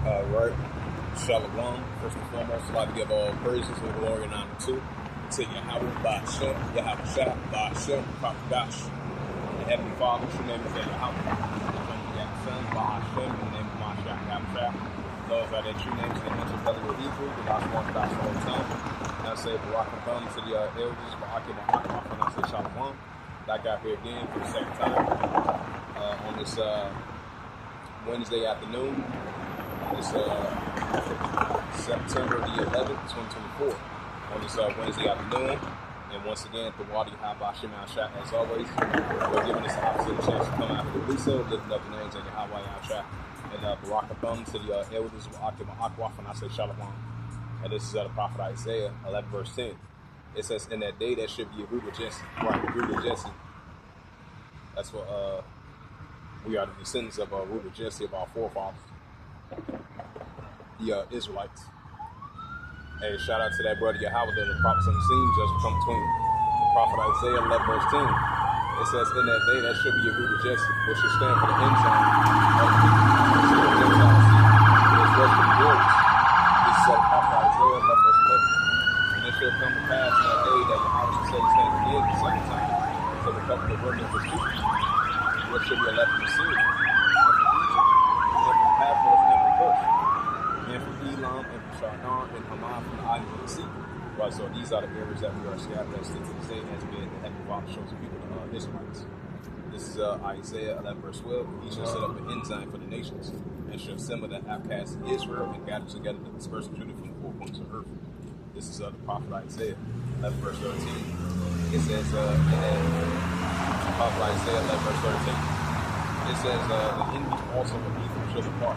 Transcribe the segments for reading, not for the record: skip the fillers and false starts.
Right. Shalom. First and foremost, I'd like to give all praises and glory and honor to Yahweh, Ba'ashem, Yahweh Shah, Ba'ashem, Prophet Dash. The Heavenly Father, your name is Yahweh. The Son, Ba'ashem, in the name of Mashiach, Yahweh Shah. Those are their true names in the ancient belly of Hebrew, the last one Dash the whole time. And I say Barak Thumb to the elders, Ba'akim Ma'akmah, and I say Shalom. Back out here again for the second time on this Wednesday afternoon. It's September the 11th, 2024, on this Wednesday afternoon. And once again, the Wadi Haba Shema Shah, as always, we're giving us an opportunity chance to come out of the Lisa, lifting up the names of Yahweh Shah, and Barak Thumb to the elders of Akim Akwaf, and I say Shalom. And this is the prophet Isaiah 11, verse 10. It says, in that day, there should be a root of Jesse. Right, a root of Jesse. That's what we are the descendants of a root of Jesse, of our forefathers, the Israelites. Hey, shout out to that brother Yahweh, the prophets on the scene just come between. The prophet Isaiah 11, verse 10. It says, in that day, there should be a root of Jesse, which should stand for the ensign of the people. The Gentiles see, which rest of the glorious. This is the prophet Isaiah 11, verse 11. And it shall come to pass in that day that Yahweh shall set his hand again the second time to recover the remnant of his people, which should be left from Syria, and from Egypt, and from Paphos, and from Cush, and from Elam, and from Shinar, and Haman, from the islands of the sea. Right, so these are the areas that we are scattered as to the same as being the Heavenly Father shows the people, the Israelites. This is Isaiah 11, verse 12. He shall set up an ensign for the nations, and shall assemble the outcasts of Israel, and gather together the dispersed Judah from the four corners of earth. This is the prophet Isaiah 11, verse 13. It says, prophet Isaiah 11, verse 13. It says, the enemy also of Ephraim shall depart,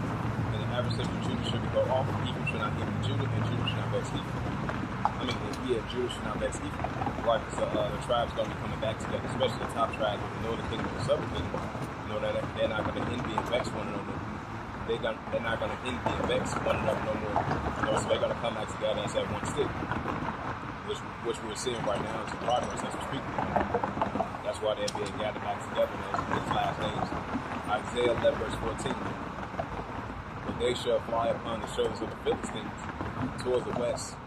and the adversary of Judah shall go off. Ephraim shall not envy Judah, and Judah shall not vex Ephraim. Judah shall not vex Ephraim. Right, so the tribes going to be coming back together, especially the top tribes of the northern kingdom and the southern kingdom. You know that they're not going to envy and vex one another. They're not going to envy and vex one another no more. You know, so they're going to come back together as that one stick, which we're seeing right now is progress as we speak. That's why they're being gathered back together in these last days. Isaiah 11, verse 14. But they shall fly upon the shoulders of the Philistines towards the west,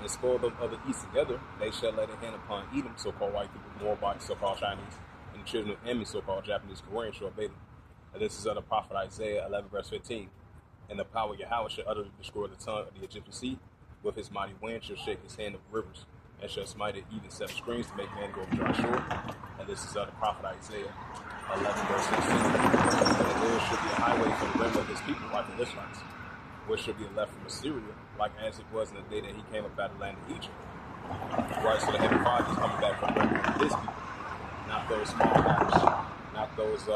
and spoil them of the east together. They shall lay their hand upon Edom, so-called white people, Moabites, so-called Chinese, and the children of Emmy, so-called Japanese, Korean, shall obey them. And this is the prophet Isaiah 11, verse 15. And the power of Yahweh shall utterly destroy the tongue of the Egyptian sea. With his mighty wind shall shake his hand of rivers, and shall smite it even 7 streams to make man go over dry shore. And this is the prophet Isaiah 11, verse 16. And there should be a highway for the remnant of his people, like the Israelites, which should be left from Assyria, like as it was in the day that he came up out of the land of Egypt. Right, so the Heavenly Father is coming back from the remnant of his people, not those small tribes, not those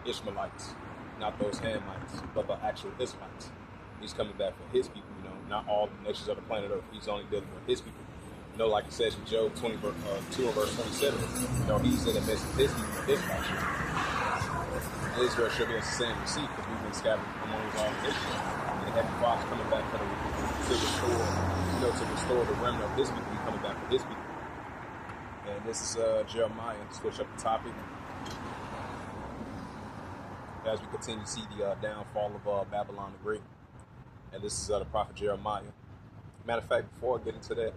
Ishmaelites, not those Hamites, but the actual Israelites. He's coming back for his people, you know, not all the nations of the planet Earth. He's only dealing with his people. You know, like it says in Job 2 and verse 27, you know, he's in the midst of his people, Israel. Israel should be a same receipt because we've been scattered among all nations. And the Heavenly Father's coming back to restore the remnant of his people. He's coming back for his people. And this is Jeremiah. Switch up the topic. As we continue to see the downfall of Babylon the Great. And this is the prophet Jeremiah. Matter of fact, before I get into that,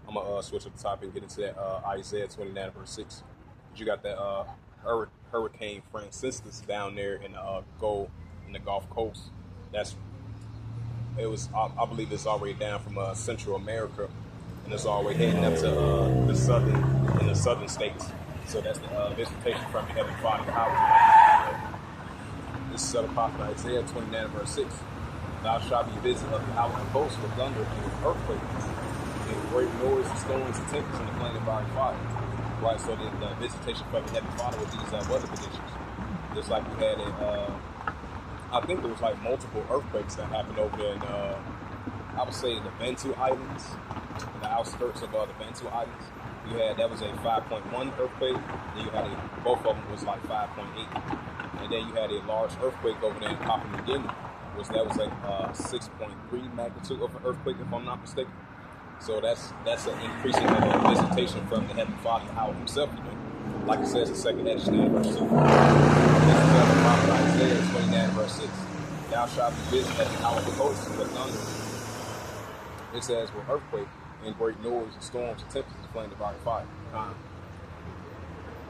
I'm going to switch up the topic and get into that Isaiah 29, verse 6. You got that Hurricane Franciscus down there in the Gulf Coast. I believe it's already down from Central America, and it's already heading up to the southern states. So that's the visitation from the Heavenly Father. This is the prophet Isaiah 29, verse 6. Thou shalt be visited of the Yahweh of hosts with thunder and with earthquakes, and great noise and stones and tempests and the flame of fiery fire. Right, so the visitation from the Heavenly Father with these weather conditions. Just like we had I think there was like multiple earthquakes that happened over there in, I would say the Bantu Islands, in the outskirts of the Bantu Islands. That was a 5.1 earthquake, then you had both of them was like 5.8. And then you had a large earthquake over there in Papua New Guinea, that was like 6.3 magnitude of an earthquake, if I'm not mistaken. So that's an increasing of a visitation from the Heavenly Father, Yahweh himself, you know. Like it says in 2 Edge 9, verse 2. This is the prophet Isaiah 29, verse 6. thou shalt be visited at the hour of the host with thunder. It says, with earthquake and great noise and storms and tempests and flame devouring fire.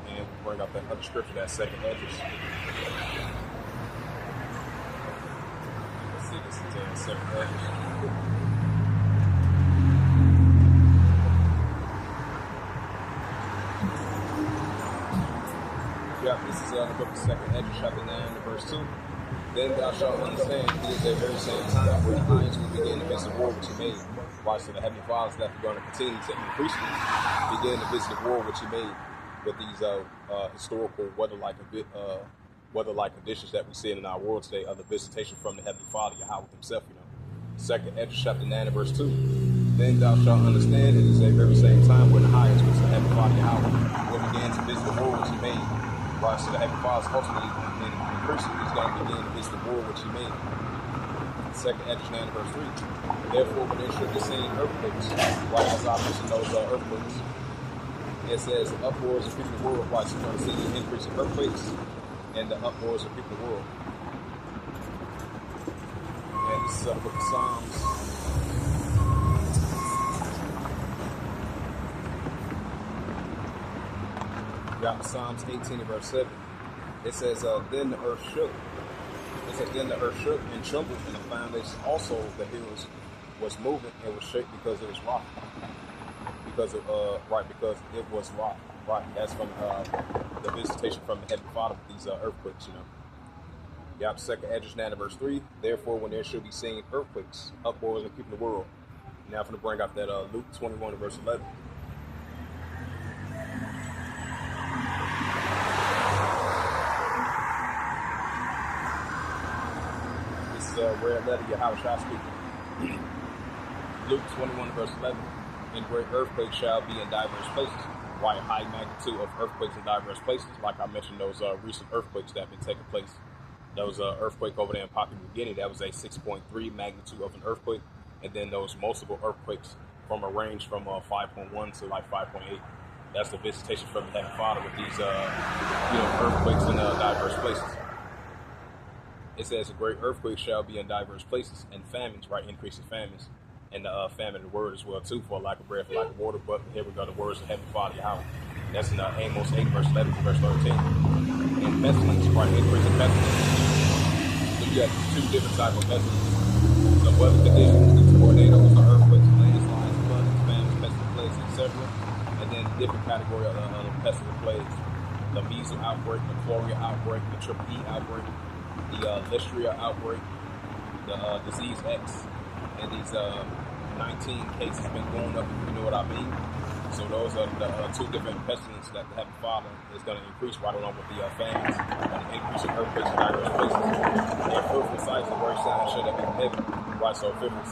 And we bring up that other scripture, that second Hedges. Let's see, this is second Hedges. Yeah, this is the book of second Hedges, chapter 9, verse 2. Then thou shalt understand it is at very same time where the hinds will begin to visit the war which he made. Why? So the heavenly fathers that are going to continue to increasingly begin to visit the war which he made with these historical weather-like conditions that we see in our world today, of the visitation from the heavenly Father, Yahweh himself. Second Ezra chapter 9 and verse 2. Then thou shalt understand it is at very same time where the highest, which the heavenly Father Yahweh will begin to visit the war which he made. Right, so the heavenly Father ultimately and increasingly is going to begin to visit the war which he made. Second Ezra 9 and verse 3. Therefore, when there should be seen earthquakes, right, as I mentioned those earthquakes, it says the uproars of people in the world. Right, so you're going to see the increase in earthquakes and the uproars of people in the world. And this is up with the Psalms. Got Psalms 18 and verse 7. It says, then the earth shook. It says, then the earth shook and trembled, and the foundation also the hills was moving and was shaken because it was rock. Because it was rock. Right, that's from the visitation from the heavenly Father with these earthquakes. Got second Ezra 9 and verse 3. Therefore, when there should be seen earthquakes, uproars, and people in the world. Now I'm going to bring out that Luke 21 and verse 11. Red letter, Yahweh shall speak. Luke 21 verse 11. And great earthquakes shall be in diverse places. Why? High magnitude of earthquakes in diverse places. Like I mentioned, those recent earthquakes that have been taking place. Those earthquake over there in Papua New Guinea, that was a 6.3 magnitude of an earthquake. And then those multiple earthquakes from a range from 5.1 to like 5.8. That's the visitation from the Heavenly Father with these earthquakes in diverse places. It says a great earthquake shall be in diverse places, and famines, right, increasing famines, and the famine of the word as well too, for lack of bread, for lack of water. But here we go, the words of Heavenly Father Yahweh. That's in Amos 8 verse 11 to verse 13. And pestilence, right, increasing pestilence. So you got two different types of pestilence. The weather conditions, the tornadoes, the earthquakes, landslides, floods, famines, pestilent plagues, etc. And then different category of pestilent plagues: the measles outbreak, the chloria outbreak, the triple E outbreak, the Listeria outbreak, the disease X, and these 19 cases been going up, if you know what I mean. So those are the two different pestilence that the Heavenly Father is going to increase right along with the famines and the increase in earthquakes in diverse places. And fearful sights and great signs shall that be from heaven. Right, so fearful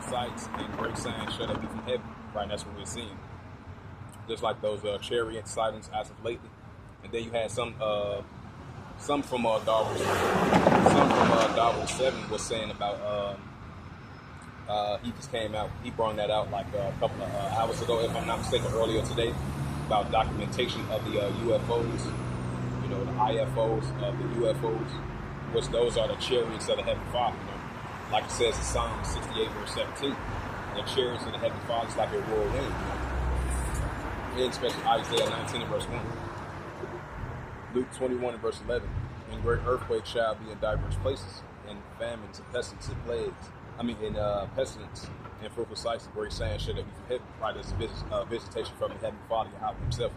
sights and great signs shall that be from heaven. Right, that's what we're seeing. Just like those chariot sightings as of lately. And then you had some from Darwin 7 was saying about he just came out, he brought that out like a couple of hours ago, if I'm not mistaken, earlier today, about documentation of the UFOs, the IFOs, the UFOs, which those are the chariots of the Heavenly Father. Like it says in Psalm 68 verse 17, the chariots of the Heavenly Father is like a whirlwind. And especially Isaiah 19 verse 1. Luke 21 and verse 11. And great earthquakes shall be in diverse places, and famines and pestilence and plagues. Pestilence and fruitful sights and great signs shall that be from heaven. Right, as a visitation from the Heavenly Father, Yahweh himself.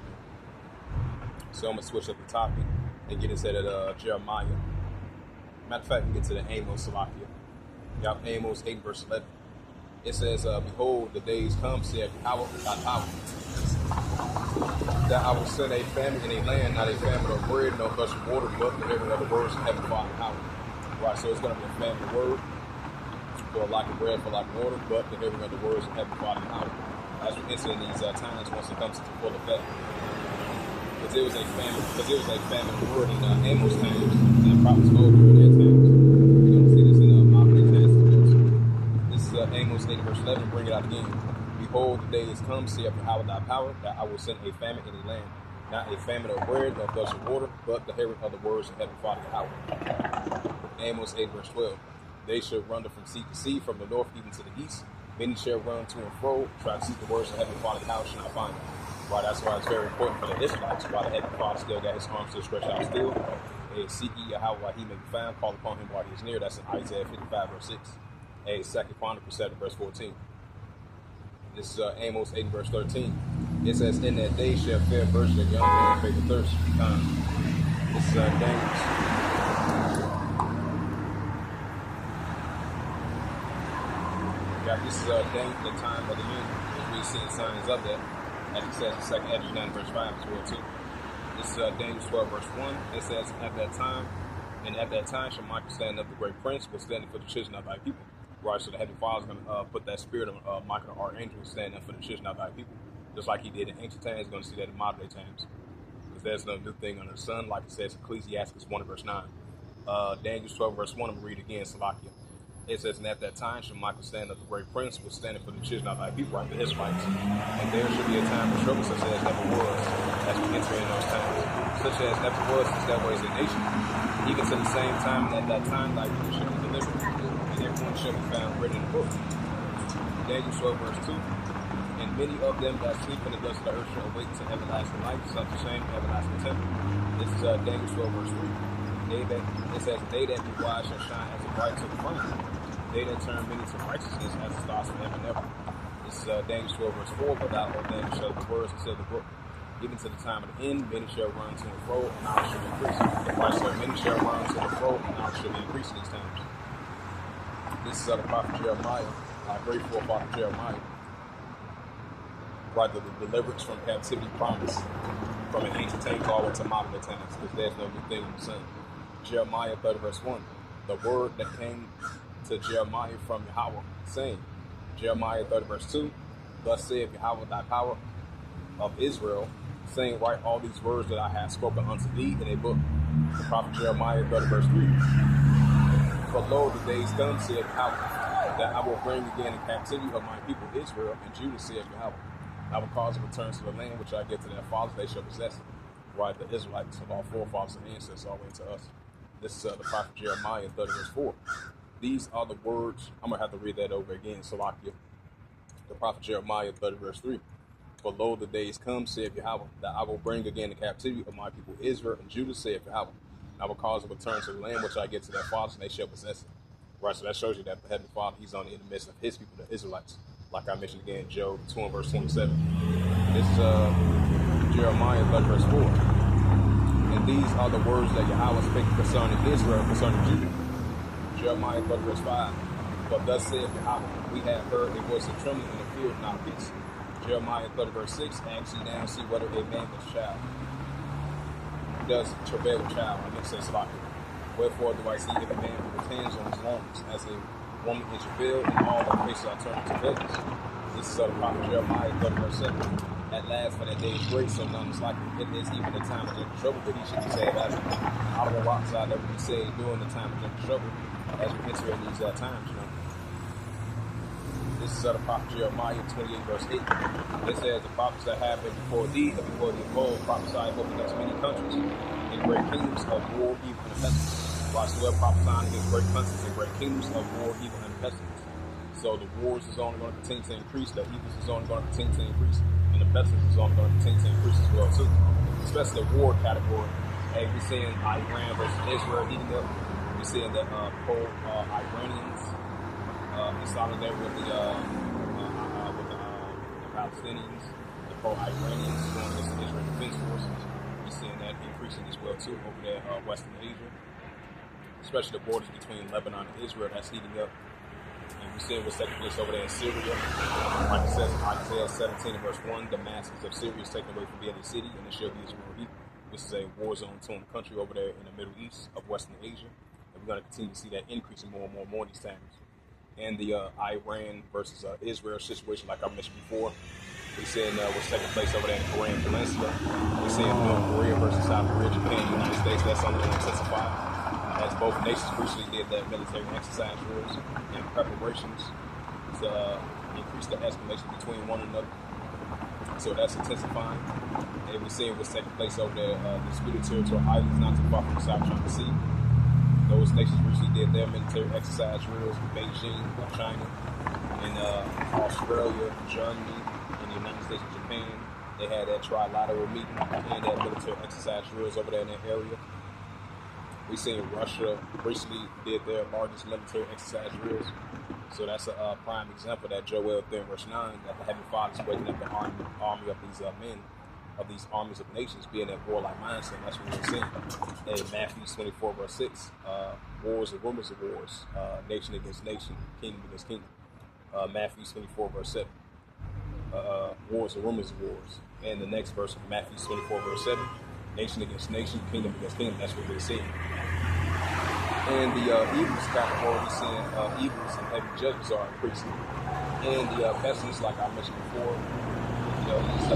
So I'm going to switch up the topic and get into that Jeremiah. Matter of fact, we get to the Amos Salakia. You have Amos 8 verse 11. It says, behold, the days come, saith Yahweh, that I will send a famine in a land, not a famine of bread, no gush of water, but the hearing of the words of Heavenly Father Yahweh. Right, so it's going to be a famine of word, for lack of bread, for lack of water, but the hearing of the words of Heavenly Father Yahweh. As we enter in these times, once it comes into full effect, because it was a famine of word in Amos times, and the prophets told during their times. We're going to see this in Malachi times. This is Amos 8 verse 11. Bring it out again. Behold, the day is come, saith Yahweh thy power, that I will send a famine in the land, not a famine of bread, nor gush of water, but the hearing of the words of Heavenly Father Yahweh. Amos 8 verse 12. They shall run from sea to sea, from the north even to the east. Many shall run to and fro, try to seek the words of Heavenly Father's house, shall not find them. Right, that's why it's very important for the Israelites. Why the Heavenly Father still got his arms still stretched out still. Seek ye Yahweh while he may be found, call upon him while he is near. That's in Isaiah 55 verse 6. 2 Chronicles 7 verse 14. This is Amos 8 verse 13. It says, in that day shall fair virgin and young man face the thirst. This is Daniel's. This is the time of the end, which we see signs of that, as it says in 2 Edges 9 verse 5 as well too. This is Daniel 12 verse 1. It says, at that time shall Michael stand up, the great prince, was standing for the children of thy people. Right, so the Heavenly Father is going to put that spirit of Michael the archangel standing up for the children of thy people, just like he did in ancient times. He's going to see that in modern day times, because there's no new thing under the sun, like it says Ecclesiastes 1 verse 9. Daniel 12 verse 1. I'm going to read again, Salakia. It says, and at that time shall Michael stand up, the great prince, was standing for the children of thy people, right, the Israelites. And there should be a time of trouble, such as never was, as we enter in those times. Such as never was, since there was a nation. Even to the same time, at that time, thy people shall be delivered, and everyone shall be found written in the book. Daniel 12 verse 2. And many of them that sleep in the dust of the earth shall awake to everlasting life, such a shame, everlasting temple. This is Daniel 12 verse 3. It says, they that be wise shall shine as a bright to the firmament. They that turn many to righteousness as the stars from heaven ever. This is Daniel 12 verse 4. But thou, O Daniel, shall the words and seal the book. Even to the time of the end, many shall run to and fro, and knowledge shall increase. Right, so many shall run to and fro, and knowledge shall increase in these times. This is the prophet Jeremiah, our great forefather Jeremiah. Right, the deliverance from captivity promise from an ancient times all the way to modern times, because there's no new thing in the sun. Jeremiah 30 verse 1. The word that came to Jeremiah from Yahweh, saying, Jeremiah 30 verse 2. Thus saith Yahweh thy power of Israel, saying, write all these words that I have spoken unto thee in a book. The prophet Jeremiah 30 verse 3. For lo, the days come, saith Yahweh, that I will bring again the captivity of my people Israel, and Judah, saith Yahweh. I will cause them to return to the land which I give to their fathers, they shall possess it. Right, the Israelites of our forefathers and ancestors all the way to us. This is the prophet Jeremiah 30 verse 4. These are the words. I'm going to have to read that over again, Salakia. The prophet Jeremiah 30 verse 3. For lo, the days come, saith Yahweh, that I will bring again the captivity of my people Israel, and Judah, saith Yahweh. I will cause them to return to the land which I give to their fathers, and they shall possess it. Right, so that shows you that the Heavenly Father, he's only in the midst of his people, the Israelites. Like I mentioned again, Job 2 and verse 27. This is Jeremiah 30 verse 4. And these are the words that Yahweh spake concerning Israel, concerning Judah. Jeremiah 30 verse 5. But thus saith Yahweh, we have heard a voice of trembling and a fear of not peace. Jeremiah 30 verse 6. Ask ye now, see whether a man with a child does travail a child. I mean, says Slocky. Wherefore do I see if a man with his hands on his loins, as a woman in travail, and all her faces are turned to hedges. This is the prophet Jeremiah 30 verse 7. At last, for that day is great, so none is like it. It is even the time of gentle trouble, but he should be saved after. Out of the rocks that will be saved during the time of gentle trouble, as we enter in these times, you know. This is the prophet Jeremiah 28 verse 8. It says, the prophets that have been before thee and before thee of old prophesied both against many countries, in great kingdoms of war, evil, and pestilence. Whilst prophesying against great countries and great kingdoms of war, evil, and pestilence. So the wars is only going to continue to increase, the evils is only going to continue to increase, and the pestilence is only going to continue to increase as well too. Especially the war category. Hey, we're seeing Iran versus Israel heating up. We're seeing the pro-Iranians in solidarity with the Palestinians, the pro-Iranians going against the Israel Defense Forces. We're seeing that increasing as well too over there Western Asia. Especially the borders between Lebanon and Israel, that's heating up. And we're seeing what's taking place over there in Syria. Like it says in Isaiah 17 verse 1, Damascus of Syria is taken away from being a city, and it shall be Israel heat. This is a war zone torn country over there in the Middle East of Western Asia. And we're going to continue to see that increasing more and more these times. And the Iran versus Israel situation, like I mentioned before, we're seeing what's taking place over there in the Korean Peninsula. We're seeing North Korea versus South Korea, Japan, the United States. That's only going to intensify. As both nations recently did that military exercise drills and preparations to increase the escalation between one another. So that's intensifying. And we're seeing what's taking place over there, the disputed territorial islands not too far from the South China Sea. Those nations recently did their military exercise drills in Beijing, China, in Australia, Germany, in the United States and Japan. They had that trilateral meeting and that military exercise drills over there in that area. We seen Russia recently did their largest military exercise drills. So that's a prime example that Joel 3 verse 9, that the Heavenly Father is waking up the army of these men, of these armies of nations, being that warlike mindset. That's what we're seeing. In Matthew 24 verse 6, wars and rumors of wars, nation against nation, kingdom against kingdom. Matthew 24 verse 7, wars and rumors of wars. And the next verse of Matthew 24 verse 7, nation against nation, kingdom against kingdom. That's what we're seeing. And the evils category, we're seeing evils and heavy judgments are increasing. And the pestilence, like I mentioned before, you know, these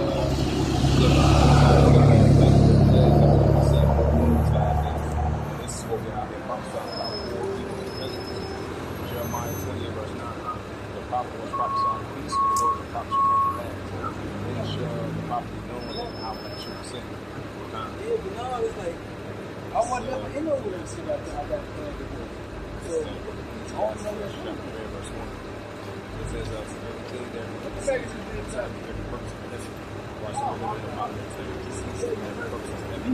this is what we're out here prophesying about. Jeremiah 28 verse 9. The prophet was prophesying peace, and the word of the prophet shall come to pass. Then shall the prophet be known, and how that should be sent. Yeah, but now it's like, I want to in over there and see that I got to before. So, all the way verse 1. It says, everything there is the second is the inside. every purpose of this. Watch the word of the Bible and say, every purpose of every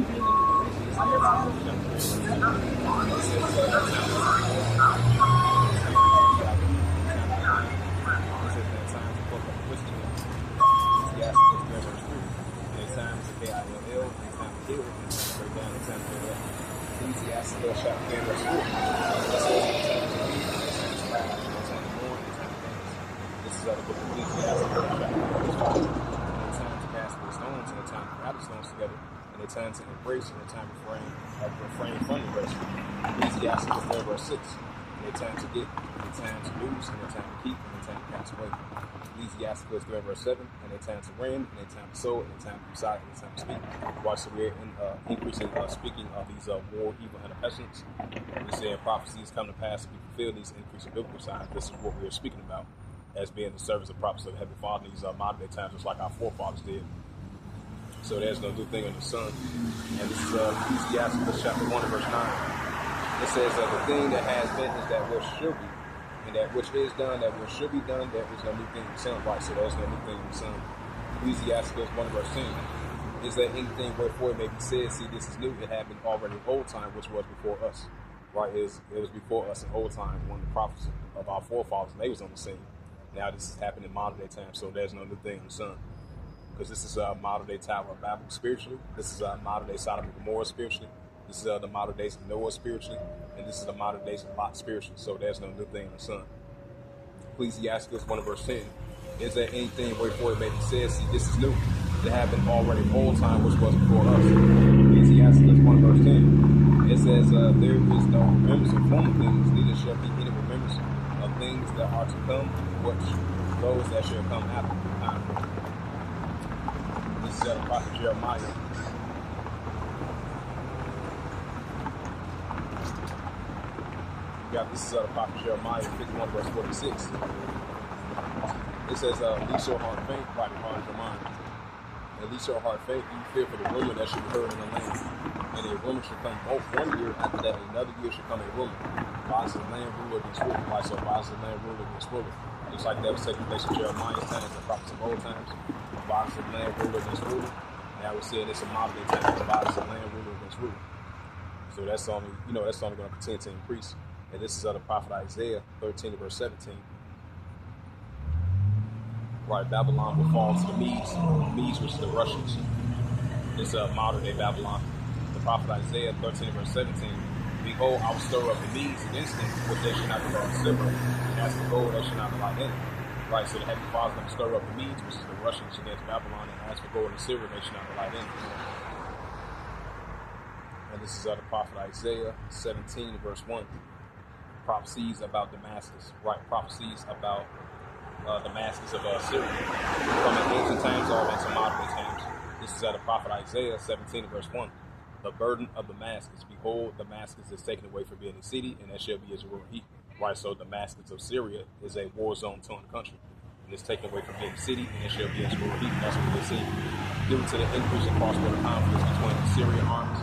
times to KILL, and time to kill, and time to break down, and time to break up. Ecclesiastes chapter 3 verse 4. This is the book of Ecclesiastes chapter 3 verse 5. And a time to cast away stones, and a time to gather stones together, and a time to embrace, and a time to refrain from embracing. Ecclesiastes 3 verse 6. And a time to get, and a time to lose, and a time to keep, and a time to pass away. Ecclesiastes 3 verse 7, and a time to reign, and a time to sow, and a time to be silent, and a time to speak. Watch, so we're increasing speaking of these war, evil, and pestilence. We say prophecies come to pass to be fulfilled, these increasing biblical signs. This is what we're speaking about as being the service of prophecy of the Heavenly Father in these modern day times, just like our forefathers did. So there's no new thing under the sun. And this is Ecclesiastes chapter 1 verse 9. It says the thing that has been is that which should be, and that which is done, that which should be done, there is no new thing in the sun. Right, so there's no new thing in the sun. Ecclesiastes 1 verse 10. Is there anything wherefore it may be said, see, this is new, it happened already in old time, which was before us. Right, it was before us in old time, when the prophets of our forefathers, they was on the scene. Now this is happening in modern day time, so there's no new thing in the sun. Because this is modern day Tower of Babel spiritually. This is modern day Sodom and Gomorrah spiritually. This is the modern days of Noah spiritually. And this is the modern days of Lot spiritually. So there's no new thing in the sun. Ecclesiastes 1 verse 10. Is there anything wherefore it may be said, see, this is new, it happened already in old time, which was before us. Ecclesiastes 1 verse 10. It says, there is no remembrance of former things, neither shall be any remembrance of things that are to come, which those that shall come after time. This is the prophet Jeremiah. This is the prophet Jeremiah 51 verse 46. It says, least your heart faint, by the heart of your mind. And least your heart faint, you fear for the rumor that should be heard in the land. And a rumor should come both 1 year, after that another year should come a rumor. Why is the land ruler against ruler? Why is the land ruler against ruler? Just like that was taking place in Jeremiah's times, the prophets of old times. Why is the land ruler against ruler? Now we're seeing this in modern day times. Why is the land ruler against ruler? So that's only, that's only going to continue to increase. And this is the prophet Isaiah 13 verse 17. Right, Babylon will fall to the Medes, which is the Russians. This modern day Babylon. The prophet Isaiah 13 verse 17. Behold, I will stir up the Medes against them, which they should not be called silver, and as for gold, they should not be like in it. Right, so the Heavenly Father is going to stir up the Medes, which is the Russians, against Babylon, and as for gold and silver, they should not be like in it. And this is the prophet Isaiah 17 verse 1. Prophecies about Damascus, right? Prophecies about Damascus of Syria, from the ancient times all into modern day times. This is the prophet Isaiah 17 verse 1. The burden of Damascus, behold, Damascus is taken away from being a city, and that shall be as a ruined heap. Right, so Damascus of Syria is a war zone torn country, and it's taken away from being a city, and it shall be as a ruined heap. That's what we're seeing. Due to the increase in cross-border conflicts between the Syrian armies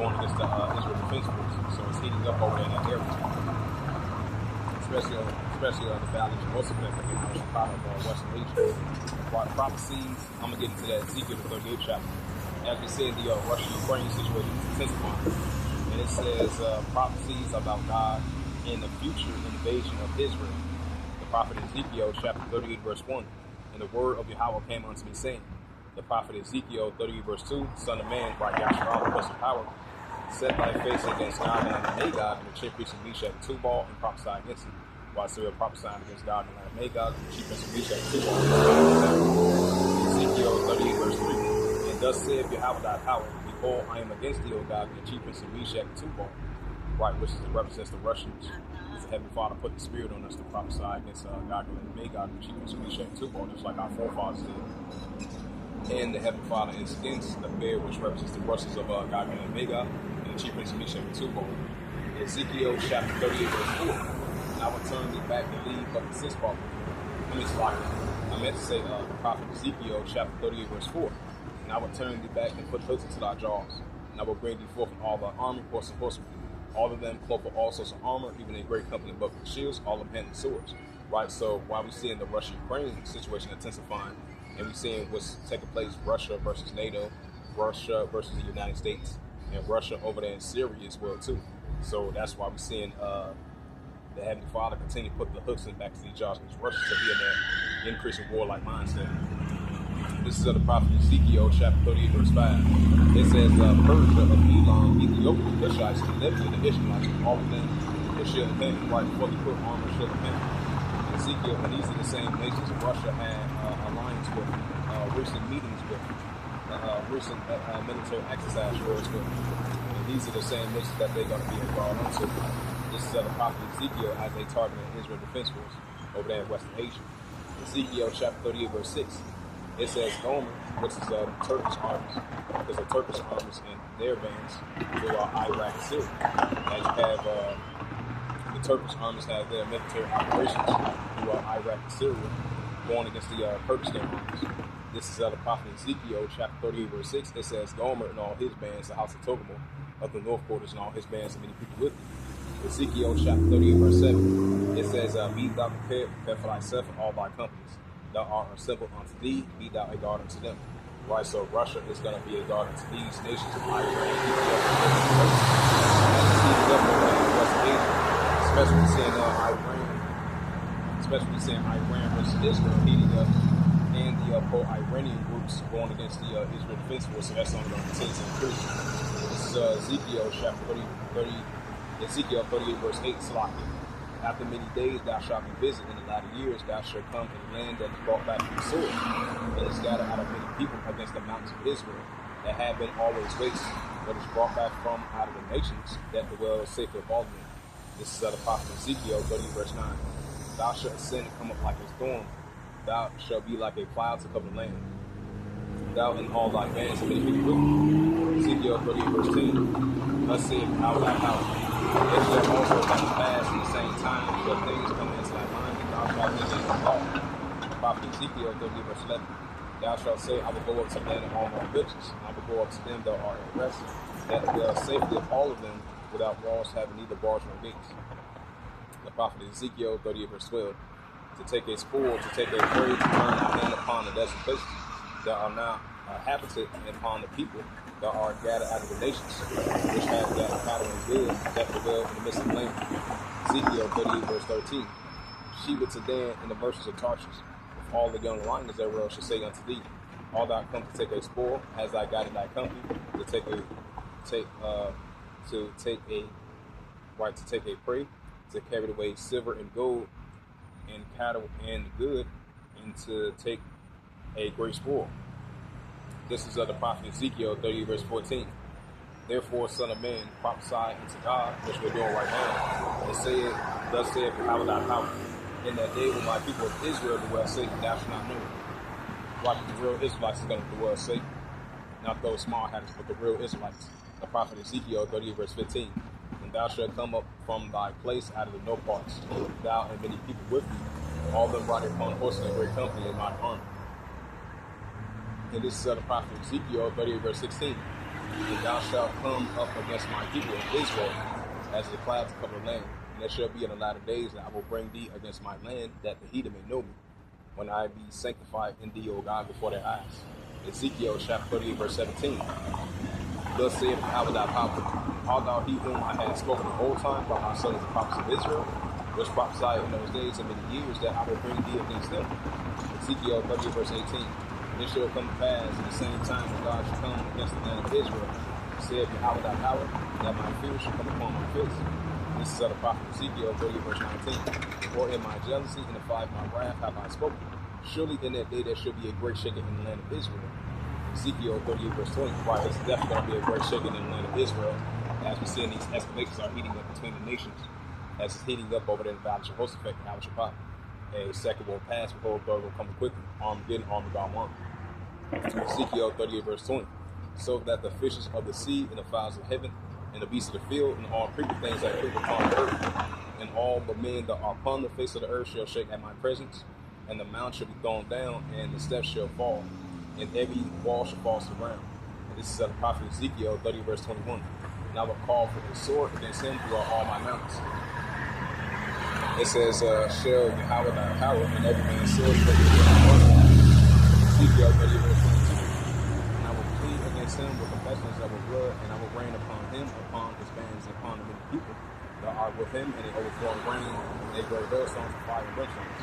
going against the Israel Defense Force. So it's heating up over there in that area, especially the valley of Jehoshaphat, which is part of Western Asia. While prophecies, I'm going to get into that Ezekiel the 38th chapter. As we said, the Russia-Ukraine situation is intensifying. And it says prophecies about God and the future invasion of Israel. The prophet Ezekiel chapter 38 verse 1. And the word of Yahweh came unto me saying, the prophet Ezekiel 38 verse 2, Son of man, by Yahshua, the plus of power, set thy face against God and Magog, and the chief priest of Meshach and Tubal, and prophesy against him. While Syria prophesying against God and Magog, and the chief priest of Meshach and Tubal. Ezekiel 38 verse 3. And thus saith Yahweh thy power, behold, I am against thee, O God, and the chief prince of Meshach and Tubal. Right, which represents the Russians. The Heavenly Father put the spirit on us to prophesy against God and Magog, the chief prince of Meshach and Tubal, just like our forefathers did. And the Heavenly Father is against the bear, which represents the Russians of God and Magog, and the chief prince of Meshach and Tubal. Ezekiel chapter 38 verse 4. And I will turn thee back and leave but the sixth part. I meant to say the prophet Ezekiel chapter 38 verse 4. And I will turn thee back and put hooks into thy jaws. And I will bring thee forth in all thy army, horse and horsemen. All of them clothed with all sorts of armor, even a great company of buckled shields, all of them handling swords. Right, so while we're seeing the Russia-Ukraine situation intensifying, and we're seeing what's taking place, Russia versus NATO, Russia versus the United States, and Russia over there in Syria as well too. So that's why we're seeing the Heavenly Father continue to put the hooks in the back of these jaws because Russia to be in that increasing warlike mindset. This is of the prophet Ezekiel chapter 38 verse 5. It says, Persia of Elam, Ethiopia, the Cushites, and Libya, the Ishmaelites, all of them were shield and payment, right, fully put armor, shield and payment. Ezekiel, and these are the same nations Russia had alliance with, recent meetings with, recent military exercise wars with. And these are the same nations that they're going to be involved into. This is the prophet Ezekiel as they targeted Israel Defense Force over there in Western Asia. Ezekiel chapter 38 verse 6. It says Gomer, which is Turkish armies, because the Turkish armies and their bands throughout Iraq and Syria. As you have the Turkish armies have their military operations throughout Iraq and Syria going against the Kurdistan armies. This is the prophet Ezekiel chapter 38 verse 6. It says Gomer and all his bands, the house of Togarmah of the north quarters and all his bands and many people with him. Ezekiel chapter 38 verse 7. It says, be thou prepared for thyself and all thy companies. Thou art assembled unto thee, be thou a guard unto them. Right, so Russia is going to be a guard unto these nations of Iran, Ethiopia, especially seeing Iran versus Israel heating up, and the pro-Iranian groups going against the Israel Defense Force, so that's only going to continue to increase. This is Ezekiel chapter 38 verse 8, Salaki. After many days thou shalt be visited, in the latter years thou shalt come in the land that is brought back from the sword, and is scattered out of many people against the mountains of Israel, that have been always waste, but is brought back from out of the nations, that dwell safely of all men. This is the prophet Ezekiel 30 verse 9. Thou shalt ascend and come up like a storm, thou shalt be like a cloud to cover the land. Thou and all thy bands and many people with thee. Ezekiel 38 verse 10. Thus saith out thy power. It shall also come to pass in the same time shall things come into thy mind, and thou shalt visit the law. The prophet Ezekiel 30 verse 11. Thou shalt say, I will go up to the land of all my riches, and I will go up to them that are at rest, that dwell safely of all of them, without walls, having neither bars nor gates. The prophet Ezekiel 38 verse 12. To take a spoil, to take a prey, to turn thy hand upon the desert places that are now habited, and upon the people that are gathered out of the nations, which have gathered cattle and goods that dwell in the midst of the land. Ezekiel 38 verse 13. Sheba to Dan in the verses of Tarshish, with all the young lions thereof shall say unto thee, all thou come to take a spoil, as thy guided thy company, to take a prey, to carry away silver and gold, and cattle and good, and to take a great spoil. This is of the prophet Ezekiel 30 verse 14. Therefore, son of man, prophesy unto God, which we're doing right now, and say it, thus saith Yahweh thy power. In that day when my people of Israel dwell safe, thou shalt not know it. Right, the real Israelites is going to dwell safe, not those small hatters, but the real Israelites. The prophet Ezekiel 30 verse 15. And thou shalt come up from thy place out of the no parts, thou and many people with thee, all them riding upon horses in great company in mine army. And this is the prophet Ezekiel 38 verse 16. And thou shalt come up against my people Israel as the clouds cover the land. And it shall be in the latter days that I will bring thee against my land, that the heathen may know me, when I be sanctified in thee, O God, before their eyes. Ezekiel chapter 38, verse 17. Thus saith Yahweh thy power, art thou he whom I had spoken the old time by my sons the prophets of Israel, which prophesied in those days and many years that I will bring thee against them. Ezekiel 38, verse 18. And it shall come to pass at the same time when God shall come against the land of Israel, saith Yahweh thy power, that my fear shall come upon my fist. This is of the prophet Ezekiel 38, verse 19. For in my jealousy and the fire of my wrath have I spoken. Surely in that day there shall be a great shaking in the land of Israel. Ezekiel 38, verse 20. Right, there's definitely going to be a great shaking in the land of Israel. As we see, these escalations are heating up between the nations, as it's heating up over there in the Valley of Jehoshaphat and Al-Shapat. A second will pass, behold, third will come quickly. Armageddon, Armageddon. Ezekiel 38, verse 20. So that the fishes of the sea and the fowls of heaven and the beasts of the field and all creeping things that creep upon the earth and all the men that are upon the face of the earth shall shake at my presence, and the mount shall be thrown down, and the steps shall fall, and every wall shall fall to the ground. And this is of the prophet Ezekiel 30, verse 21. And I will call for a sword against him throughout all my mountains. It says, shall Yahweh thy power, and every man's sword shall be Ezekiel 30, verse 22. And I will plead against him with confessions of blood, and I will rain upon him, upon his bands, and upon the many people that are with him, and they overflow rain, and they grow hailstones of fire and brimstones.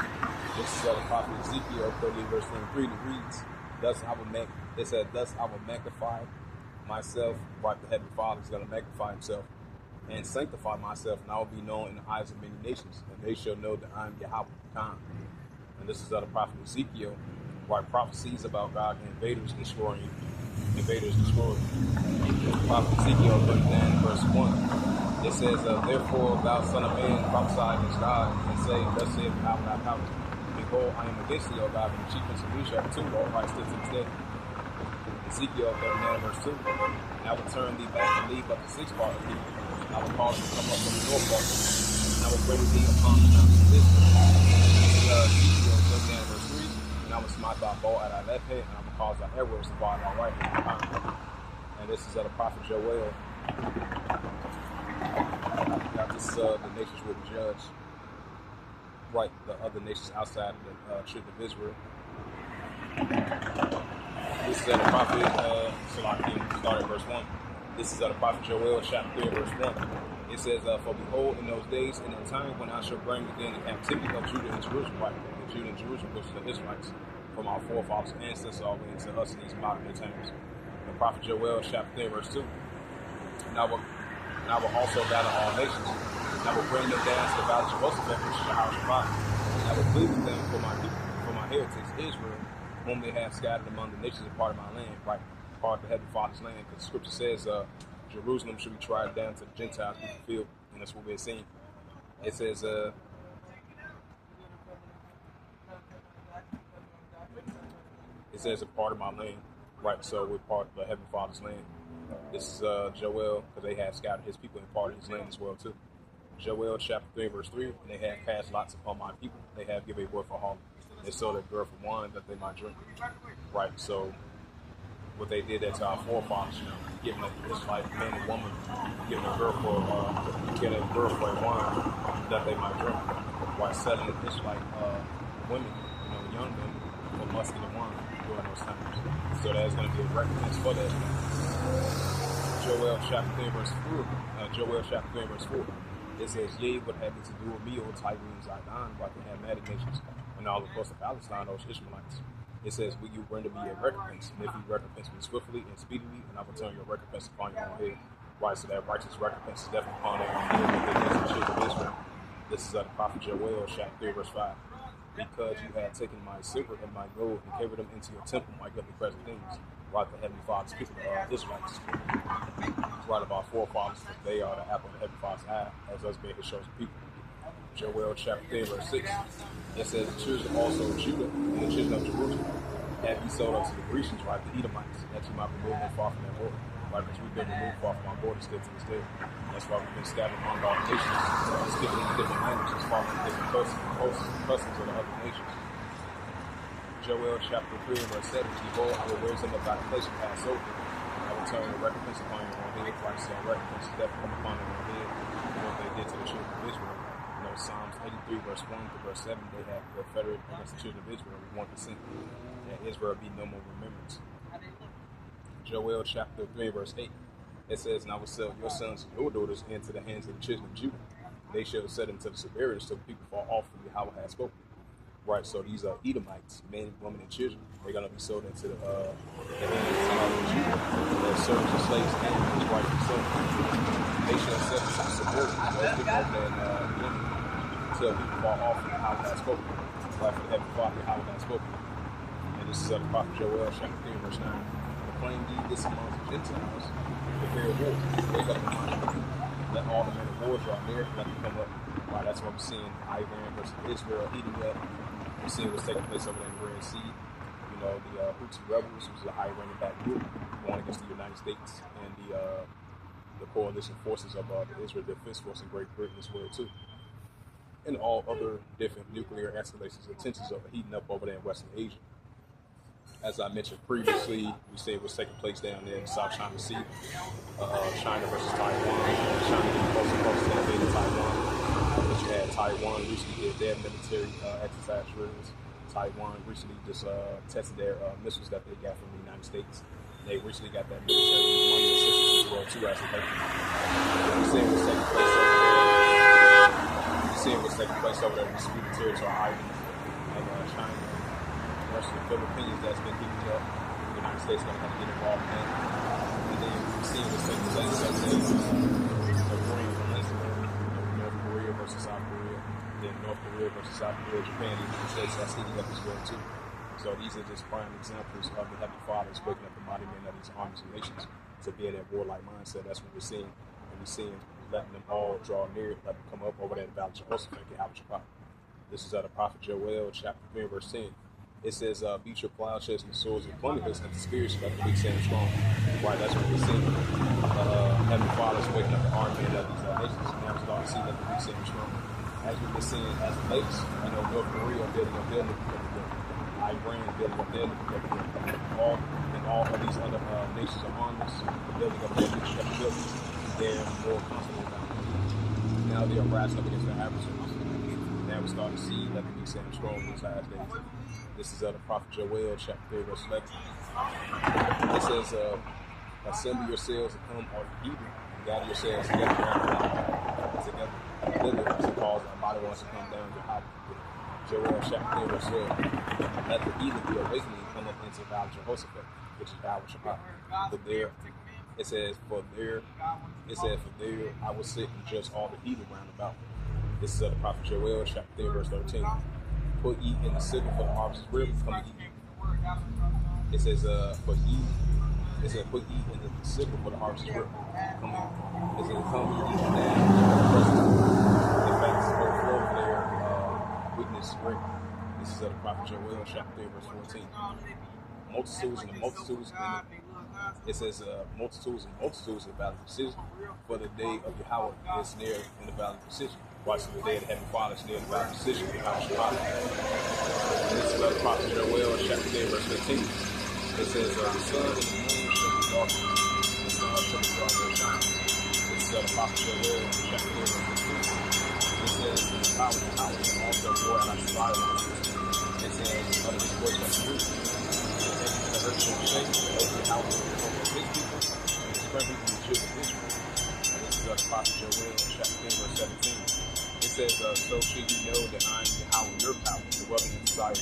This is the prophet Ezekiel 30, verse 23. It reads, thus I will magnify myself, right? The Heavenly Father is going to magnify himself and sanctify myself, and I will be known in the eyes of many nations, and they shall know that I am Yahweh Khan. And this is the prophet Ezekiel, where prophecies about God and invaders destroying. Prophet Ezekiel 39, verse 1. It says, therefore, thou son of man, prophesy against God, and say, thus saith Yahweh thy power. Behold, I am against thee, O God, and the chief prince of Leisha, too, all right, still to this day. Ezekiel 39, verse 2. And I will turn thee back and leave up the sixth part of thee. And I will cause thee to come up from the north part, and I will bring thee upon the mountains of Israel. Ezekiel 39, verse 3. And I will smite thy bow at thy left hand, and I will cause thy arrows to fly at thy right hand. And this is of the prophet Joel. Now this the nations will be judged. Right, the other nations outside of the children of Israel. This is the prophet Salakim, starting verse 1. This is the prophet Joel, chapter 3, verse 1. It says, for behold, in those days and in time when I shall bring again the captivity of Judah and Jerusalem, right, the Judah and Jerusalem, which is the Israelites, from our forefathers and ancestors all the way into us in these modern day times. The prophet Joel, chapter 3, verse 2. And I will also gather all nations, and I will bring them down to the valley of Jehoshaphat, which is Al-Shapat, and I will plead with them for my people, for my heritage, Israel, whom they have scattered among the nations, a part of my land, right, part of the Heavenly Father's land, because the scripture says Jerusalem should be tried down to the Gentiles in the field, and that's what we're seeing. It says, a part of my land, right, so we're part of the Heavenly Father's land. This is Joel, because they have scattered his people and part of his land as well, too. Joel chapter 3, verse 3, and they have cast lots upon my people. They have given a word for harlot. They sold their girl for wine that they might drink. Right, so what they did that to our forefathers, giving this like man and woman, giving a girl for a wine that they might drink. While selling this like women, young women, for muscular wine during those times. So there's going to be a recompense for that. Joel chapter 3, verse 4. It says, yea, what have you to do with me, O Tyre and Zidon, while they have mad nations, and all the coast of Palestine, those Ishmaelites. It says, will you render me a recompense? And if you recompense me swiftly and speedily, and I will turn your recompense upon your own head. Right, so that righteous recompense is definitely upon their own head against the children of Israel. This is the prophet Joel, chapter 3, verse 5. Because you have taken my silver and my gold and carried them into your temple, my goodly present things, right, the Heavenly Father's people, the Israelites. Right, of our forefathers, they are the apple of the Heavenly Father's eye, as us being his chosen people. Joel chapter 3, verse 6. It says, the children also of Judah and the children of Jerusalem have you sold unto the Grecians, right, the Edomites, that you might remove them far from their border. Right, because we've been removed far from our border still to this day. That's why we've been scattered among all the nations, speaking in different languages, far from different customs of the other nations. Joel chapter 3, verse 7. Behold, I will raise them up out of place and pass over. I will turn your recompense upon your own head. Right, so recompense is definitely come upon their own head. What they did to the children of Israel. You know, Psalms 83, verse 1 to verse 7, they had the federate against the children of Israel with 1%. That Israel be no more remembrance. Joel chapter 3, verse 8. It says, and I will sell your sons and your daughters into the hands of the children of Judah. They shall set them to the severity, so the people fall off from Yahweh has spoken. Right, so these are Edomites, men, women, and children. They're going to be sold into the hands of Judah. They're servants and slaves and his rightful son. They shall set them to the severity, those people over there in women, until people fall off from Yahweh has spoken. Right, for the heavenly Father, Yahweh has spoken. And this is the prophet Joel, chapter 3, verse 9. Proclaim ye this among the Gentiles. Prepare war. Wake up the mind. Let all the men of war draw near. Let them come up. Right, that's what we're seeing. Iran versus Israel heating up. We're seeing what's taking place over there in the Red Sea. You know, the Houthi rebels, which is the Iranian-backed group, going against the United States and the coalition forces of the Israel Defense Force in Great Britain as well too. And all other different nuclear escalations and tensions are heating up over there in Western Asia. As I mentioned previously, we say what's taking place down there in the South China Sea. China versus Taiwan. China getting closer and closer to invading Taiwan. But you had Taiwan recently did their military exercise drills. Taiwan recently just tested their missiles that they got from the United States. They recently got that military money assistance as well too, as they We're seeing what's taking place over there. We're seeing what's taking place over there in disputed territory islands of China. Versus the Philippines that's been heating up. The United States going to have to get involved in that. And then we've seen what's taking place over there. The Korean Peninsula, North Korea versus South Korea. Then North Korea versus South Korea, Japan, the United States, that's heating up as well too. So these are just prime examples of the Heavenly Fathers waking up the mighty men of these armies and nations to be in that warlike mindset. That's what we're seeing. And we're seeing letting them all draw near, let them come up over there in the Valley of Jehoshaphat and Yahweh Shabbat. This is the prophet Joel, chapter 3, verse 10. It says, beat your plowshares and swords and plunderers and the spirits let the weak stand strong. Right, that's what we're seeing. Heavenly Father's waking up the army of these nations. Now we're starting to see that the weak stand strong. As we've been seeing as of late, I know North Korea building up their nuclear capability. Iran building up their nuclear capability. All of these other nations are on this, building up their nuclear capability. They're more constantly about it. Now they are rising up against their adversaries. Now we're starting to see that the weak stand strong in these last days. This is the prophet Joel, chapter 3, verse 11. It says, assemble yourselves and come all the heathen, and gather yourselves together together. Literally, as it calls a mighty ones to come down to Yahweh. Joel, chapter 3, verse 12. Let the heathen be awakening and come up into the Valley of Jehoshaphat, which is Yahweh Shabbat. For there, for there I will sit and judge all the heathen round about. This is the prophet Joel, chapter 3, verse 13. Put ye in the sickle for the harvest is ready, come to eat. It says, put ye in the sickle for the harvest is ready, come eat. It says, come ye eat now. In fact, it's whole flow of their weakness is great. This is the prophet Joel, chapter 3, verse 14. Multitudes and multitudes. It says, multitudes and multitudes in the valley of decision. For the day of Yahweh is near in the valley of decision. Watching the day of the Heavenly Father is near the valley of decision in Yahweh Shabbat. And this is the prophet Joel, chapter 3, verse 15. It says, the sun and the moon shall be darkened, and the stars shall be dark and shine. This is the prophet Joel, chapter 3, verse 15. It says, the power of Yahweh shall also war and I shall lie on it. It says, under his voice shall be rooted. The earth shall shake, over the house of his people, and the strength of the children of Israel. And this is the prophet Joel, chapter 3, verse 17. It says, so should you know that I am Yahweh, your power, dwelling in Zion,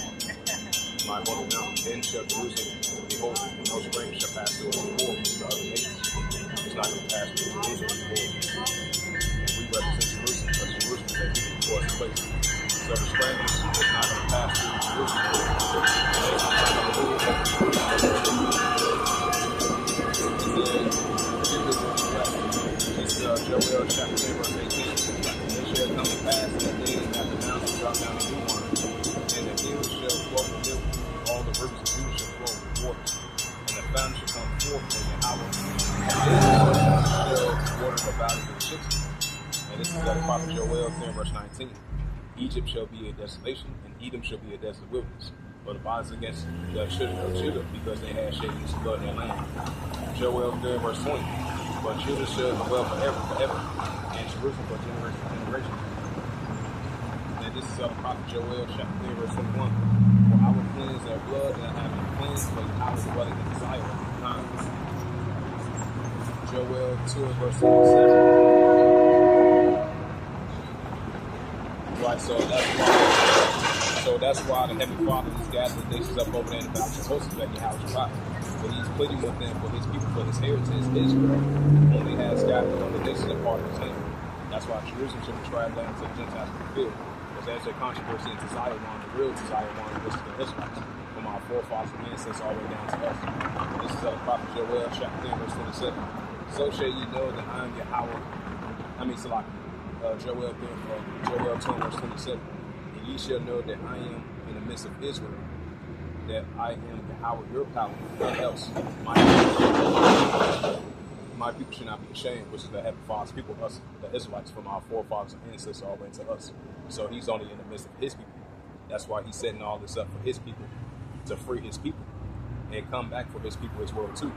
my holy mountain. Then shall Jerusalem behold, and no spring shall pass through the war with the other nations. It's not going to pass through Jerusalem before. And we represent Jerusalem, but Jerusalem is a human for its place. So the strangers is not going to pass through Jerusalem. Joel chapter 3, verse 18. It shall come to pass in that day that the mountains drop down the new wine, and the hills shall flow with milk, all the rivers of Judah shall flow with water, and the fountain shall come forth from the hour, and shall water the valleys of the ships. And this is the prophet Joel 3, verse 19. Egypt shall be a desolation, and Edom shall be a desolate wilderness. but it rises against the children of Judah because they had shed innocent blood in their land. Joel 3, verse 20. But Judah shall dwell forever, and Jerusalem for generation to generation. And this is the prophet Joel, chapter 3, verse 21. For I will cleanse their blood, and I have been cleansed, but I will dwell in the desire of times. Joel 2, verse 27. Right, so that's why the Heavenly Father has gathered the nations up over there in the valley of Jehoshaphat, Yahweh. But he's pleading with them for his people, for his heritage, Israel, only has scattered on the nations and part of his hand. That's why Jerusalem should be tried down to the Gentiles to fulfill. Because there's a controversy into Zion, the real Zion, which is the Israelites, from our forefathers and ancestors all the way down to us. This is the prophet Joel, chapter 10, verse 27. So shall ye know that I am Yahweh. Joel 10, verse 27. And ye shall know that I am in the midst of Israel, that I am Yahweh your power, none else. My people should not be ashamed, which is the Heavenly Father's people, us, the Israelites, from our forefathers and ancestors all the way to us. So he's only in the midst of his people. That's why he's setting all this up for his people, to free his people and come back for his people as well too.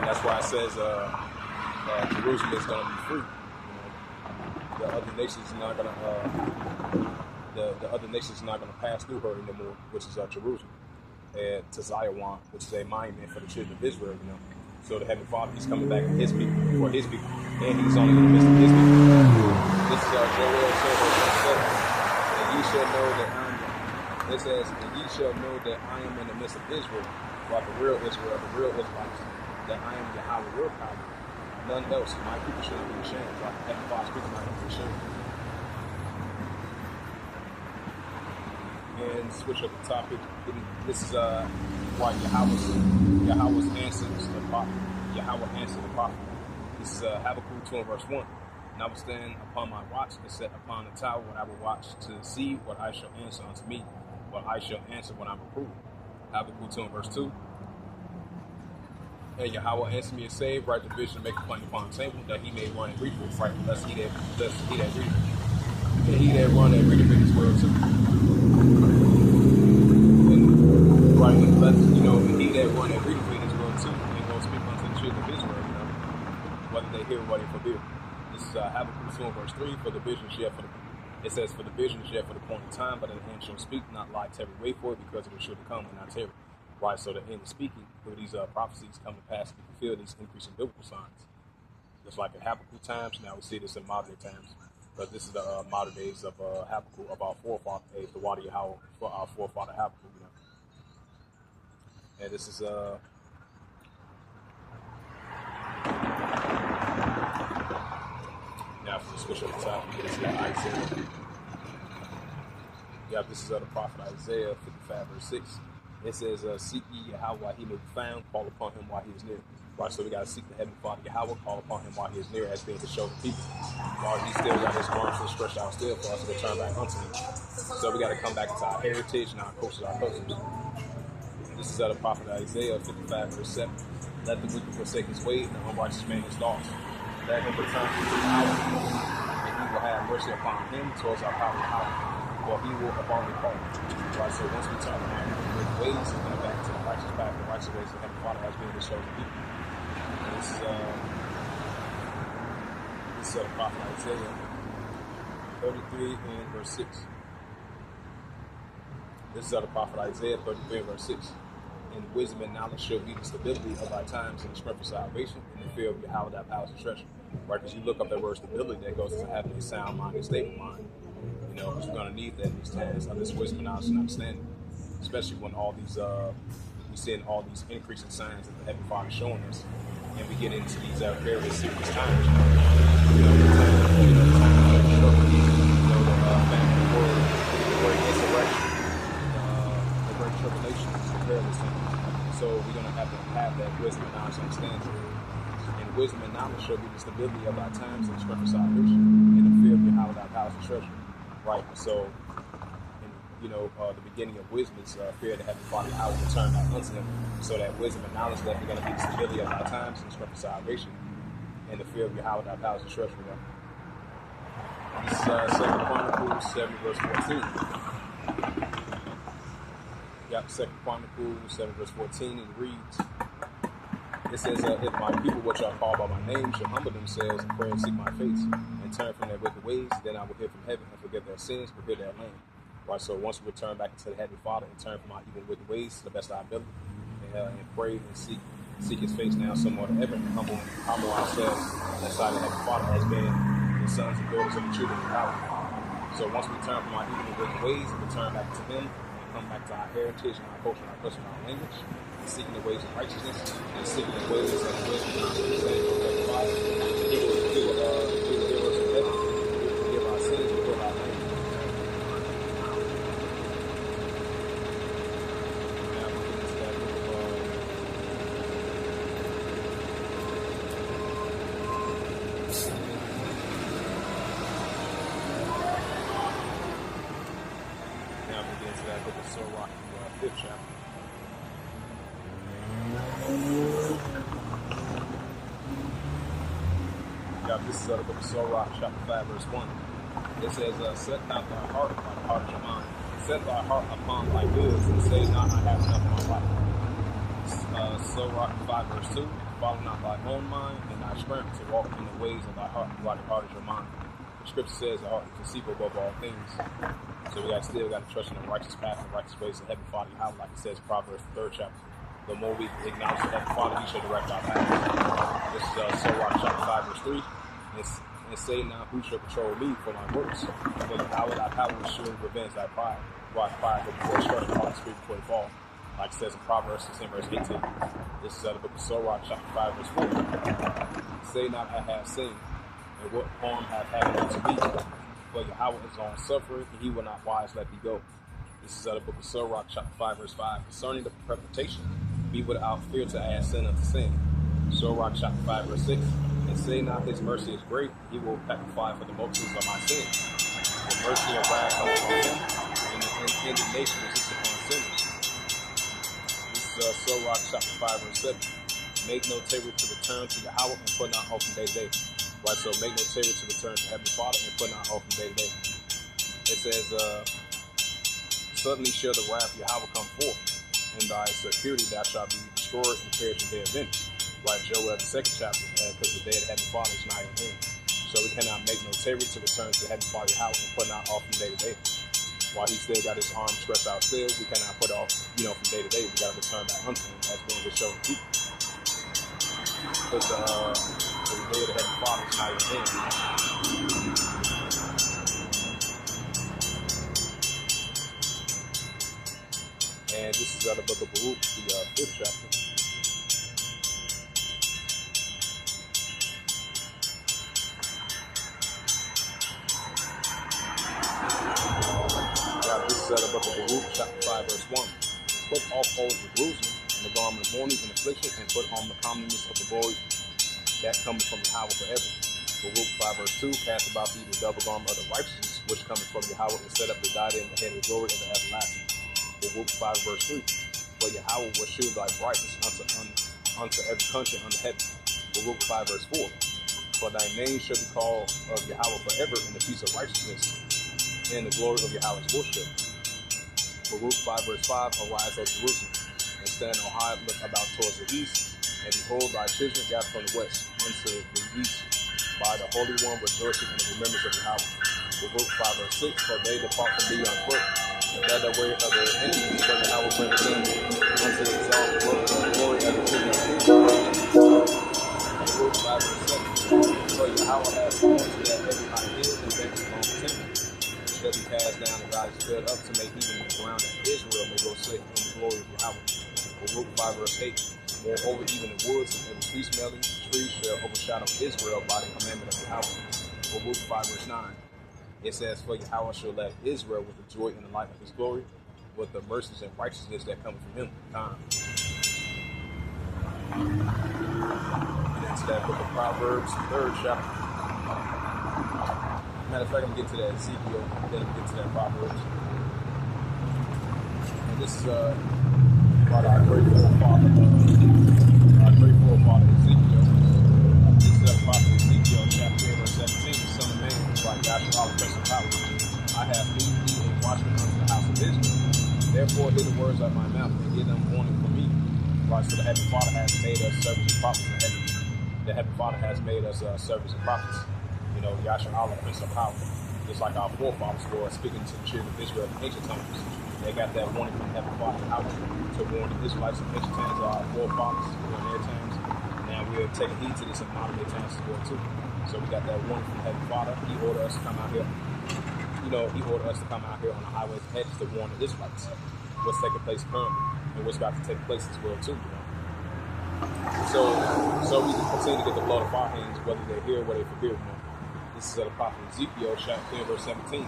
That's why it says Jerusalem is going to be free. The other nations are not going to. The other nations are not going to pass through her anymore, which is Jerusalem, and to Zion, which is a monument for the children of Israel. So the Heavenly Father, he's coming back for his people, and he's only in the midst of his people. This is Joel 7, and ye shall know that I am. It says, and ye shall know that I am in the midst of Israel, like the real Israel, the real Israelites, that I am Yahweh your power. None else. My people shouldn't be ashamed. Like the Heavenly Father's people might be ashamed. And switch up the topic. This is why Yahweh's answer to the prophet. Yahweh answered the prophet. This is Habakkuk 2 verse 1. And I will stand upon my watch and set upon the tower when I will watch to see what I shall answer unto me, what I shall answer when I'm reproved. Habakkuk 2 verse 2. And Yahweh answer me and say, write the vision, make a plain upon the table, that he may run and read it, right? Lest he that read it. And he that run and read it as well too. And right, and he that run and read it as well too, and go speak unto the children of Israel, whether they hear or whether they forbear. This is Habakkuk 2 verse 3, for the vision is yet for the it says, for the vision is yet for the point in time, but the hand shall speak, not lie, tarry, wait for it, because it is sure to come and not tarry. Right, so the end is speaking, through these prophecies come to pass to fulfill these increasing biblical signs. Just like in Habakkuk times, now we see this in modern day times. But this is the modern days of Habakkuk, of our forefather, the Wadi Yahweh, for our forefather Habakkuk, And this is now for the switch up the top, this is Isaiah. Yeah, this is the prophet Isaiah 55 verse 6. It says, seek ye Yahweh while he may be found, call upon him while he is near. Right, so we got to seek the Heavenly Father Yahweh, call upon him while he is near, as being to show the people. While he still got his arms stretched out still for us to return back unto him. So we got to come back into our heritage and our cultures, our customs. This is the prophet Isaiah 55 verse 7. Let the wicked forsake his way, and the unrighteous man his thoughts. Let him return to his power, and he will have mercy upon him towards our power and power. For he will abundantly pardon. Right, so once we turn around the wicked ways and come back to the righteous path, the righteous ways the Heavenly Father has been to show the people. And this is the prophet Isaiah 33 and verse 6. This is the prophet Isaiah 33 and verse 6. And wisdom and knowledge shall be the stability of our times and the strength of salvation and the fear of Yahweh that powers and treasure. Right, because you look up that word stability, that goes to having a sound mind and stable mind. Because we're going to need that in these times of this wisdom, knowledge, and understanding. Especially when all these, we see all these increasing signs that the Heavenly Father is showing us, and we get into these very serious times. The famine, the war, the great insurrection, the great tribulation, the perilous times. So we're going to have that wisdom and knowledge and understanding. And wisdom and knowledge shall be the stability of our times and the strength of salvation, and the fear of Yahweh that powers and treasure. Right, so, the beginning of wisdom is fear to have the Father how to return back unto him. So that wisdom and knowledge that we're going to be the stability of our times and the strength of salvation, and the fear of Yahweh that powers and treasure. This is 2 Chronicles 7 verse 14. got 2 Chronicles 7 verse 14, and it reads, it says, if my people which are called by my name shall humble themselves and pray and seek my face and turn from their wicked ways, then I will hear from heaven and forgive their sins, but heal their land. Right, so once we return back into the Heavenly Father and turn from our evil wicked ways to the best of our ability, and pray and seek His face now some more than ever, and humble ourselves inside the Heavenly Father as being the sons and daughters of the children of power. So once we turn from our evil wicked ways and return back to Him and come back to our heritage and our culture and our custom and our language, and seeking the ways of righteousness and seeking the ways of the wisdom and the same of the Father, He will heal us in heaven. He will forgive our sins and heal our land. Fifth chapter. This is the book of Sirach, chapter 5, verse 1. It says, set not thy heart upon the heart of your mind. Set thy heart upon thy goods, and say not, I have enough of my life. Sirach 5, verse 2. Follow not thy own mind, and thy strength to walk in the ways of thy heart, while the heart is your mind. The scripture says the heart is deceitful above all things. So we got to trust in the righteous path and righteous ways of Heavenly Father, like it says in Proverbs, the 3rd chapter. The more we acknowledge the Heavenly Father, He shall direct our path. This is Sirach chapter 5, verse 3. And say now, who shall control me for my works? For the power thy power will surely revenge thy pride. Why pride go before strength, heart speak before it fall. Like it says in Proverbs 16, verse 18. This is the book of Sirach chapter 5, verse 4. Say not, I have sinned, and what harm have had unto me? For Yahweh is long suffering, and He will not wise let thee go. This is the book of Sirach, chapter 5, verse 5. Concerning the perpetration, be without fear to add sin unto sin. Sirach, chapter 5, verse 6. And say not, His mercy is great, He will pacify for the multitudes of my sins. The mercy and wrath come upon Him, and the indignation resist upon sinners. This is Sirach, chapter 5, verse 7. Make no terror to return to Yahweh, and put not off from day to day. Right, so make no terror to return to Heavenly Father and put not off from day to day. It says, suddenly shall the wrath of Yahweh come forth, and thy security thou shalt be destroyed and perish in day of vengeance. Right, Joel, the 2nd chapter, because the day of the Heavenly Father is nigh at hand. So we cannot make no terror to return to the Heavenly Father Yahweh and put not off from day to day. While He still got His arms stretched out still, we cannot put off, from day to day. We got to return back unto Him as being His chosen people. Because the day of the Heavenly Father is nigh at hand. And this is the book of Baruch, the 5th chapter. This is the book of Baruch, chapter 5, verse 1. Put off old Jerusalem and the garment of mourning and affliction, and put on the comeliness of the glory that cometh from Yahweh forever. Baruch 5, verse 2. Cast about thee the double garment of the righteousness, which cometh from Yahweh, and set up the diadem in the head of the glory of the everlasting. Baruch 5, verse 3. For Yahweh will shield thy brightness unto every country under heaven. Baruch 5, verse 4. For thy name shall be called of Yahweh forever in the peace of righteousness, in the glory of Yahweh's worship. Baruch 5, verse 5. Arise, O Jerusalem, and stand on high, look about towards the east, and behold thy children gathered from the west unto the east, by the Holy One rejoicing in the remembrance of Yahweh. Baruch 5, verse 6. For they depart from thee on foot, and bear the way of their enemies, for Yahweh bring them unto the exalted glory of the children of Israel. Baruch 5, verse 7. For Yahweh hath appointed that every high hill and bench along the temple shall be cast down, and God is filled up to make even the ground that Israel may go safe in the glory of Yahweh. Baruch 5, verse 8. Moreover, even the woods and every tree-smelling tree shall overshadow Israel by the commandment of Yahweh. Baruch 5, verse 9. It says, for Yahweh shall let Israel with the joy and the light of His glory, with the mercies and righteousness that come from Him. Time. And that's that book of Proverbs, 3rd chapter. Matter of fact, I'm going to get to that Ezekiel, then I'm going to get to that Proverbs. And this is about our great forefather, Ezekiel. This is the prophet Ezekiel, chapter 8, verse 17. The Son of Man, by Yahshua, all the power. I have made thee a watchman unto the house of Israel. Therefore, hear the words of my mouth and give them warning from me. Right, so the Heavenly Father has made us servants and prophets in heaven. The Heavenly Father has made us servants and prophets. You know, Yasha Allah, Prince of Power. Just like our forefathers were speaking to the children of Israel in ancient times. They got that warning from the Heavenly Father how to warn the Israelites in ancient times, our forefathers during their times. Now we're taking heed to this in modern day times as well too. So we got that warning from the Heavenly Father. He ordered us to come out here. You know, he ordered us to come out here on the highways and hedges to warn the Israelites what's taking place currently and what's about to take place as well too. You know? So we can continue to get the blood of our hands, whether they're here or whether they're forbid. You know? This is the prophet Ezekiel, chapter 10, verse 17.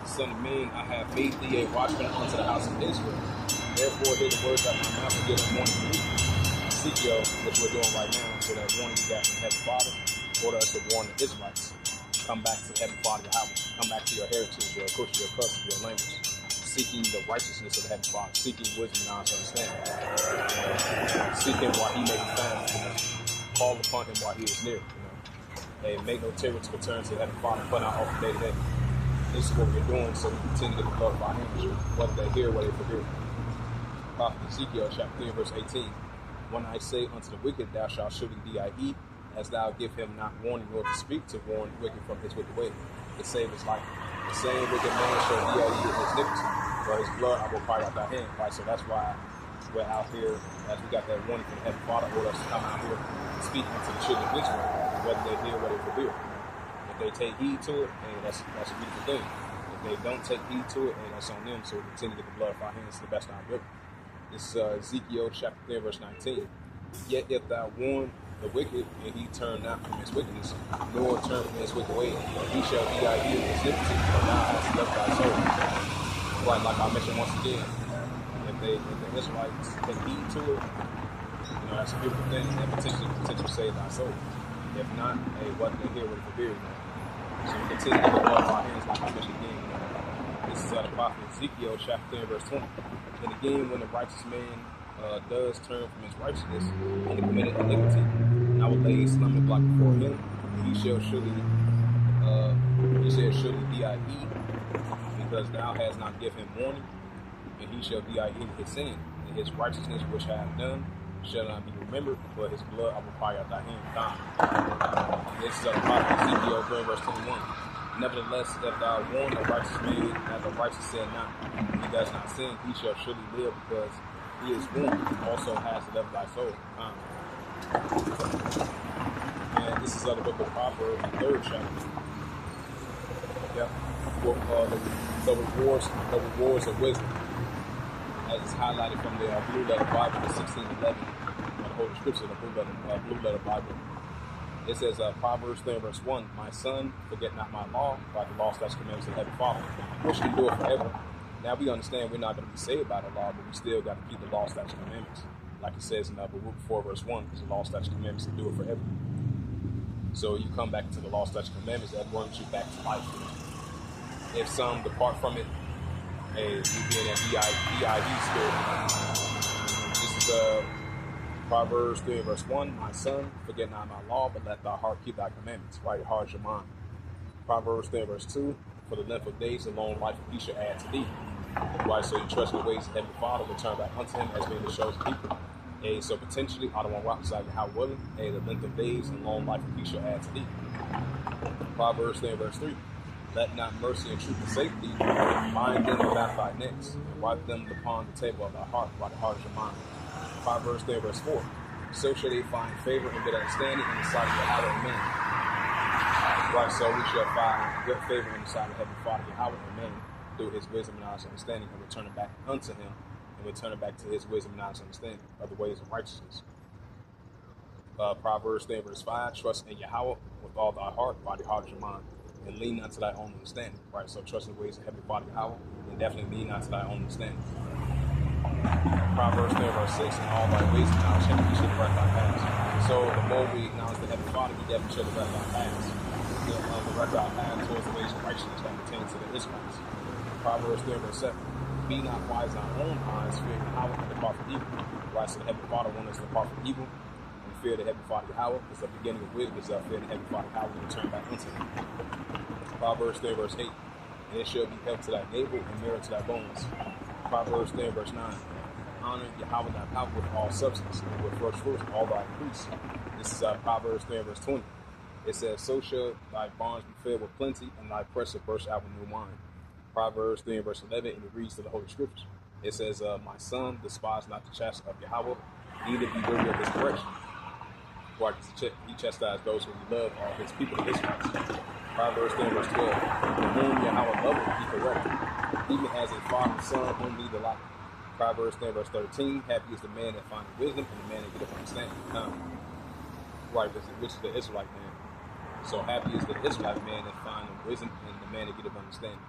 Son of man, I have made thee a watchman unto the house of Israel. Therefore, hear the words out of my mouth and give them warning to me. Ezekiel, which we're doing right now, so that warning you got from the Heavenly Father, order us to warn the Israelites. Come back to the Heavenly Father, your house. Come back to your heritage, your culture, your custom, your language. Seeking the righteousness of the Heavenly Father, seeking wisdom, knowledge, and understanding. Seek him while he may be found. You know? Call upon him while he is near. You know? Hey, make no terror to return to the Heavenly Father and put out off the day to day. This is what we're doing, so we continue to get the blood of our hands, whether they hear or whether they forget. Prophet Ezekiel, chapter 3, verse 18. When I say unto the wicked, thou shalt surely die, as thou give him not warning nor to speak to warn the wicked from his wicked way, to save his life. The same wicked man shall die with his iniquity, for his blood I will cry out thy hand. Right, so that's why we're out here, as we got that warning from the Heavenly Father, order us to come out here and speak unto the children of Israel, whether they hear or whether they forbear. If they take heed to it, and that's a beautiful thing. If they don't take heed to it, and that's on them, so we continue to get the blood of our hands to the best of our ability. This is Ezekiel chapter 3, verse 19. Yet if thou warn the wicked, and he turn not from his wickedness, nor turn from his wicked way, he shall be thy heel in his iniquity, for thou hast left thy soul. Right, like I mentioned once again, if the Israelites take heed to it, you know, that's a beautiful thing, and potentially save thy soul. If not, hey, what they hear with the beard, you know. So we continue to get the blood of our hands, like I mentioned again, you know. This is the prophet Ezekiel chapter 10, verse 20. And again, when the righteous man does turn from his righteousness and committed iniquity, and I will lay a stumbling block before him, and he shall surely die, because thou hast not given him warning, and he shall die in his sin, and his righteousness which hath done shall not be remembered, but his blood I will cry out thy hand. This is the prophet Ezekiel 3, verse 21. Nevertheless, if thou warn the righteous man, as the righteous said not, he does not sin, he shall surely live, because he is warned, also has left thy soul. And this is the book of Proverbs, the 3rd chapter. Yep. The rewards of wisdom, as it's highlighted from the Blue Letter Bible, the 1611, the Holy Scripture, the Blue Letter Bible. It says, Proverbs 3, verse 1, my son, forget not my law, by the law, statutes, commandments of the Heavenly Father, which can do it forever. Now we understand we're not going to be saved by the law, but we still got to keep the law, statutes, commandments. Like it says in Baruch 4, verse 1, because the law, statutes, commandments can do it forever. So you come back to the law, statutes, commandments, that brings you back to life. If some depart from it, hey, you be in that DID spirit. This is Proverbs 3, verse 1, my son, forget not my law, but let thy heart keep thy commandments. Right, your heart is your mind. Proverbs 3, verse 2, for the length of days and long life he shall add to thee. Right, so you trust in the ways of Heavenly Father, return back unto him as being the chosen people. Hey, so potentially, I don't want to rock beside you, how willing, hey, the length of days and long life he shall add to thee. Proverbs 3, verse 3, let not mercy and truth forsake thee, bind them about thy necks, and write them upon the table of thy heart, by the heart of your mind. Proverbs 3, verse 4. So shall they find favor and good understanding in the sight of Yahweh and man. Right, so we shall find good favor in the sight of Heavenly Father, Yahweh and man, through his wisdom and knowledge and understanding, and return it back unto him, and return it back to his wisdom and knowledge and understanding of the ways of righteousness. Proverbs 3, verse 5. Trust in Yahweh with all thy heart, body, heart, and your mind, and lean not to thy own understanding. Right, so trust in the ways of Heavenly Father, Yahweh, and definitely lean not to thy own understanding. Proverbs 3, verse 6, in all thy ways acknowledge him, he shall direct thy paths. So the more we acknowledge the Heavenly Father, he definitely shall direct our paths. Direct our paths towards the ways of righteousness that pertain to the Israelites. Proverbs 3, verse 7, be not wise in our own eyes, fear Yahweh and depart from evil. Right, so the Heavenly Father wants us to depart from evil, and fear the Heavenly Father Yahweh is the beginning of wisdom, is fear the Heavenly Father Yahweh and return back unto him. Proverbs 3, verse 8, and it shall be help to thy navel and marrow to thy bones. Proverbs 10, verse 9. Honor Yahweh thy power with all substance, and with first fruits all thy increase. This is Proverbs 10, verse 20. It says, so shall thy barns be filled with plenty, and thy presses burst out with new wine. Proverbs 3 verse 11, and it reads to the Holy Scriptures. It says, my son, despise not the chastisement of Yahweh, neither be weary of his correction. For he chastised those whom he loved, all his people of Israel. Proverbs 10 verse 12. For whom Yahweh loveth, he corrected, even as a father and son whom he delighteth. Proverbs 10 verse 13. Happy is the man that findeth wisdom, and the man that getteth understanding. Right, which is the Israelite man. So happy is the Israelite man that findeth wisdom, and the man that getteth understanding.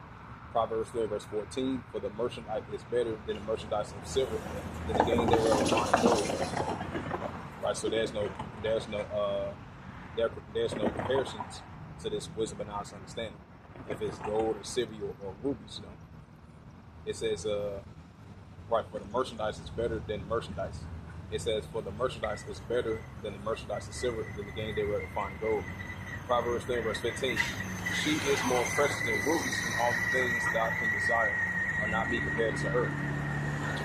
Proverbs 3 verse 14. For the merchandise is better than the merchandise of silver, than the gain thereof of fine gold. Right, so there's no comparisons to this wisdom and knowledge understanding. If it's gold or silver or rubies, it says right, for the merchandise is better than merchandise. It says for the merchandise is better than the merchandise of silver, than the gain thereof of fine gold. Proverbs 3 verse 15. She is more precious than rubies, and all the things thou can desire are not be compared to her.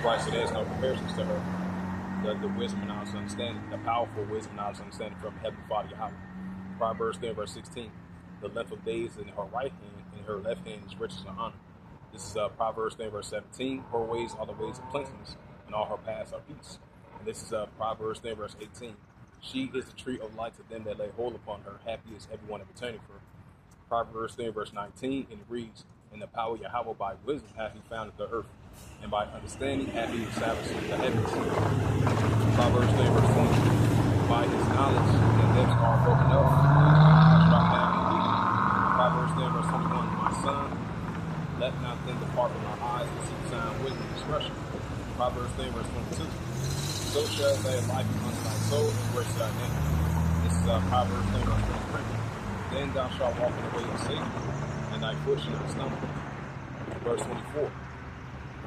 Right, so there's no comparisons to her. The wisdom and knowledge and understanding, the powerful wisdom and knowledge and understanding from Heavenly Father Yahweh. Proverbs 3 verse 16. The length of days in her right hand, and her left hand is riches and honor. This is Proverbs 3 verse 17. Her ways are the ways of plenteousness, and all her paths are peace. And this is Proverbs 3 verse 18. She is the tree of life to them that lay hold upon her. Happy is everyone that returneth her. Proverbs 3 verse 19, and it reads, in the power of Yahweh by wisdom hath he founded the earth, and by understanding hath he established the heavens. Proverbs 3 verse 20, by his knowledge the depths are broken up, and drop down and deep. Proverbs 3 verse 21, my son, let not them depart from our eyes, and seek sound wisdom and discretion. Proverbs 3 verse 22, so shall thy life be unto thy soul, and grace thy name. This is Proverbs 3 verse 23. Then thou shalt walk in the way of safety, and thy foot shall not stumble. Verse 24.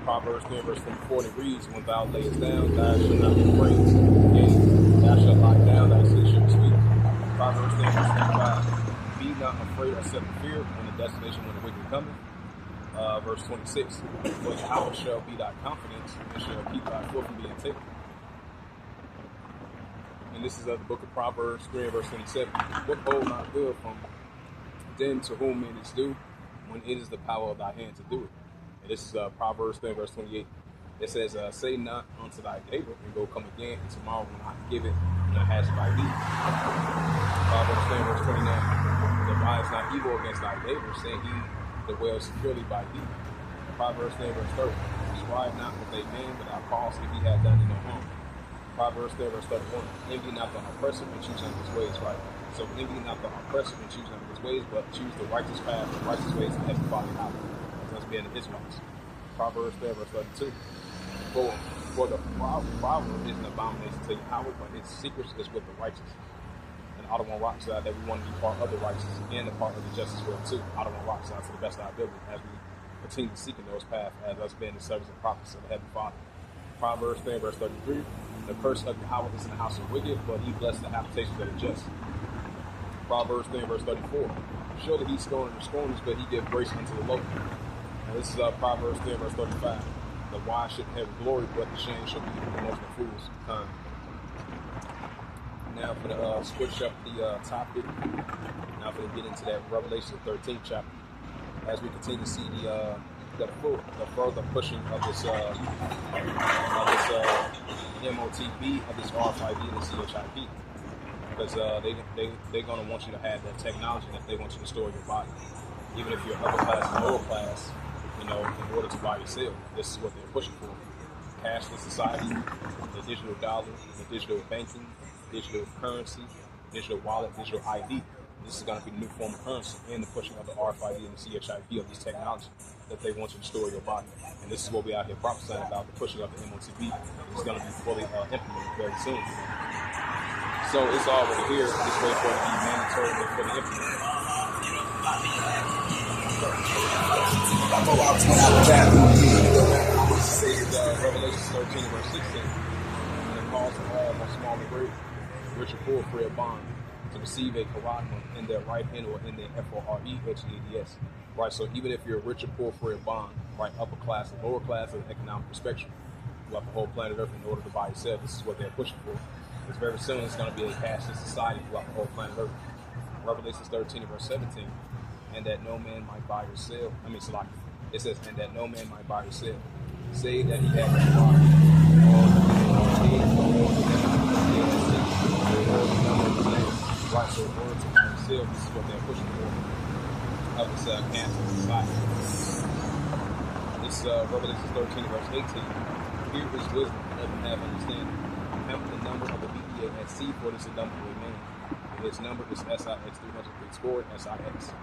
Proverbs 3 verse 24, it reads, when thou layest down, thou shalt not be afraid. Yea, thou shalt lie down, thy sleep shall be sweet. Proverbs 3 verse 25. Be not afraid or set in fear on the desolation when the wicked cometh. Verse 26. For Yahweh shall be thy confidence, and shall keep thy foot from being taken. And this is the book of Proverbs 3 verse 27. Withhold not good from them to whom it is due, when it is the power of thy hand to do it. And this is Proverbs 3 verse 28. It says, say not unto thy neighbor, and go come again, and tomorrow when I give it, and I has it by thee. Proverbs 3 verse 29. Devise not evil against thy neighbor, saying he dwell securely by thee. Proverbs 3 verse 30. Strive not with a man without cause, if he hath done thee no harm. Proverbs 3 verse 31. Envy not the oppressor, and choose unto his ways right. So envy not the oppressor, and choose unto his ways, but choose the righteous path, the righteous ways of Heavenly Father Yahweh. That's being the Israelites. Proverbs 3 verse 32. For the proverb is an abomination to Yahweh, but his secrets is with the righteous. And I don't want to rock side that we want to be part of the righteous and the part of the justice world too. I don't want to rock side to the best of our ability as we continue seeking those paths, as us being the servants and prophets of the Heavenly Father. Proverbs 3 verse 33. The curse of Yahweh is in the house of wicked, but he blesses the habitations of the just. Proverbs 3 verse 34. Surely he scorneth the scorners, but he give grace unto the lowly. And this is Proverbs 3 verse 35. The wise should have glory, but the shame should be the most of fools' time. Now for the switch up the topic. Now for to get into that Revelation 13th chapter. As we continue to see the further pushing of this MOTB, of this RFID and the CHIP, because they're going to want you to have that technology if they want you to store your body, even if you're upper class and lower class. In order to buy or sell, this is what they're pushing for: cashless society, the digital dollar, the digital banking, digital currency, digital wallet, digital ID. This is going to be the new form of currency, and the pushing of the RFID and the CHIP of this technology that they want you to store your body. And this is what we out here prophesying about: the pushing of the MOTB is going to be fully implemented very soon. So it's already here. It's ready for it to be mandatory and fully implemented. Revelation 13 verse 16. And it calls for all, both small and great, rich or poor, free or bond, to receive a karadma in their right hand or in their FOREHEADS. Right, so even if you're rich or poor, free or bond, right? Upper class and lower class of the economic spectrum throughout the whole planet Earth in order to buy and sell. This is what they're pushing for. It's very soon it's going to be a cashless society throughout the whole planet Earth. Revelations 13 and verse 17, and that no man might buy or sell. It says, and that no man might buy or sell, say that he had no body, right, so in order to buy and sell, this is what they're pushing for of this cancer society. This Revelation 13 verse 18. Here is wisdom, and let them have understanding. Count the number of the BEA at sea, for it is the number of a man. And his number is SIX 364 SIX.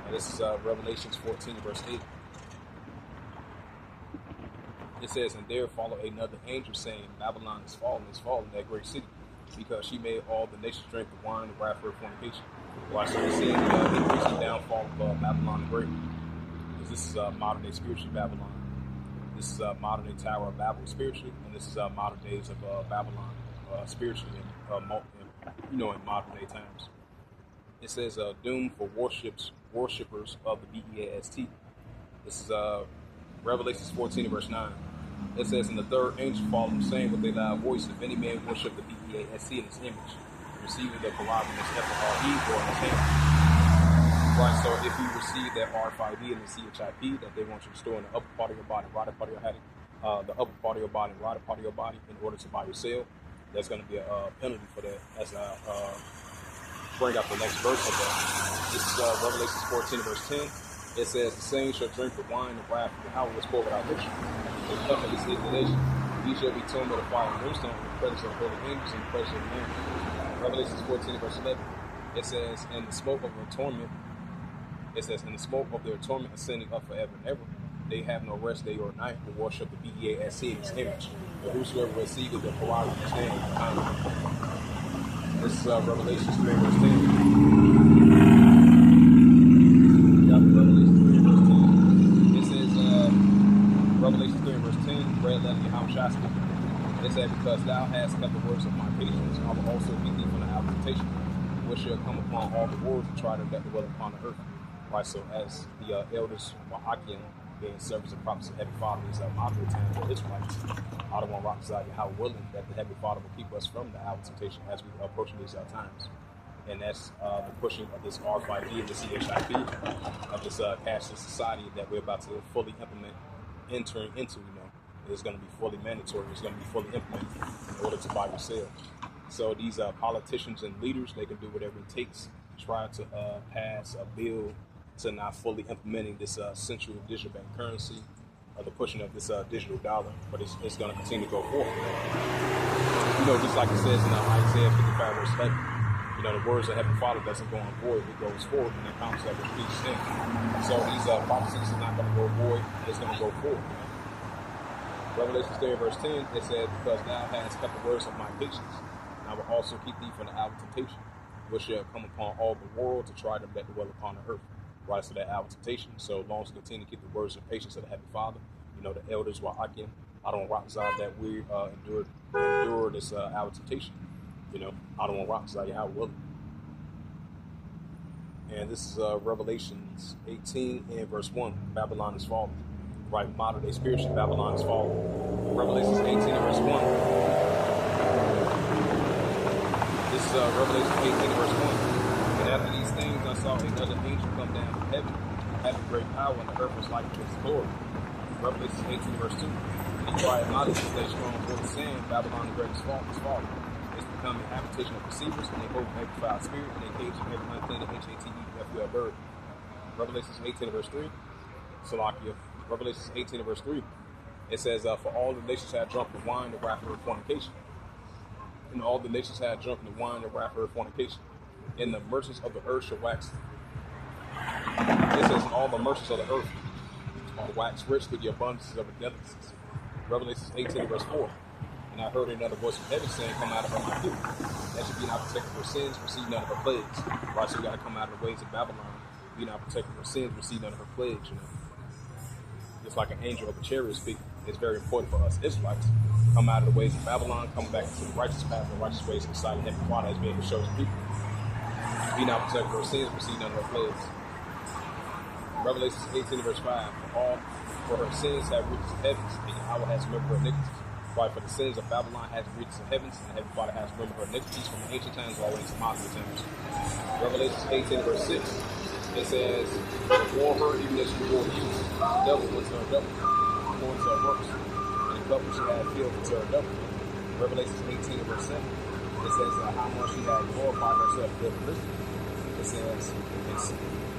And this is Revelations 14 verse 8. It says, and there followed another angel saying, Babylon is fallen, that great city, because she made all the nations drink the wine of wrath for her fornication. Right, so we're seeing the increasing downfall of Babylon the Great. Because this is modern day spiritually Babylon. This is modern day Tower of Babel spiritually, and this is modern days of Babylon spiritually, in modern day times. It says doom for worshippers of the BEAST. This is Revelations 14 verse 9. It says, and the third angel followed, saying with a loud voice, if any man worship the BEAST in his image, receiving the Colossians FRE or in his hand. Right, so if you receive that RFID and the CHIP that they want you to store in the upper part of your body, right part of your head, the upper part of your body, right part of your body, in order to buy or sell, there's going to be a penalty for that. As I bring up the next verse of that. This is Revelation 14 verse 10. It says, the same shall drink the wine of wrath of Yahweh was poured without mixture. The cup of his indignation. He shall be tormented with fire and brimstone in the presence of the holy angels and the presence of the man. Revelation 14 verse 11. It says, and the smoke of their torment. It says, and the smoke of their torment ascending up forever and ever. They have no rest day or night who worship the BEAST in his image. But whosoever receiveth the Quran understand. This is Revelation 3 verse 10. Revelation 3 verse 10, red letter Yahweh. It said, because thou hast kept the words of my patience, I will also keep thee from the hour of temptation, which shall come upon all the world to try to let the will upon the earth. Right, so as the elders were Akim, being servants and prophets of Heavenly Father, is modern time for Israelites. I don't want to rock beside you how willing that the Heavenly Father will keep us from the hour of temptation as we approach these times. And that's the pushing of this RFID and the CHIP of this cashless society that we're about to fully implement. Entering into, is going to be fully mandatory. It's going to be fully implemented in order to buy or sell. So these politicians and leaders, they can do whatever it takes to try to pass a bill to not fully implementing this central digital bank currency, or the pushing of this digital dollar. But it's going to continue to go forward. Just like it says in Isaiah 55 verse 11. The words of Heavenly Father doesn't go on void, it goes forward, and it comes that with peace in. So these prophecies are not going to go void, it's going to go forward. Revelation 3 verse 10, it says, because thou hast kept the words of my patience, and I will also keep thee from the hour of temptation, which shall come upon all the world to try them that dwell upon the earth. Right, so that hour of temptation. So long as we continue to keep the words of patience of the Heavenly Father, the elders were Akim. I don't rock beside that we endure this hour of temptation. I don't want to rock beside you how will. And this is Revelations 18 and verse 1. Babylon is fallen. Right, modern day spiritually, Babylon is fallen. Revelations 18 and verse 1. This is Revelation 18 and verse 1. And after these things I saw another angel come down from heaven, having great power, and the earth was like his glory. Revelation 18 and verse 2. And he cried out, and stay strong for the sand, Babylon the great is fallen. Become a habitation of deceivers, and they hold every foul spirit, and they cage of every unclean HATEFUL bird. Revelations 18 verse 3. Salakia. Revelations 18 verse 3. It says, for all the nations had drunk the wine of wrath of her fornication. And all the nations had drunk the wine of wrath of her fornication. And the merchants of the earth shall wax. It says, and all the merchants of the earth are waxed rich through the abundances of the delicacies. Revelations 18 verse 4. And I heard another voice from heaven saying, come out of her, my people. That should be not protected for sins, receive none of her plagues. Right, so we got to come out of the ways of Babylon, be not protected for sins, receive none of her plagues. Just like an angel of a chariot speaking, it's very important for us Israelites. Come out of the ways of Babylon, come back into the righteous path and righteous ways of the sight of Heavenly Father as being the chosen people. Be not protected for sins, receive none of her plagues. Revelation 18 verse 5. For her sins have reached the heavens, and Yahweh has remembered her iniquities. Right, for the sins of Babylon has reached the heavens, and the Heavenly Father has remembered her iniquities from ancient times all the way to modern times. Revelation 18, verse 6, it says, "Warn her even as you warn you, the devil was her devil, according to her works, and the cup which she had filled was her devil." Revelation 18, verse 7, it says how much she had glorified herself with wisdom. It says, "It's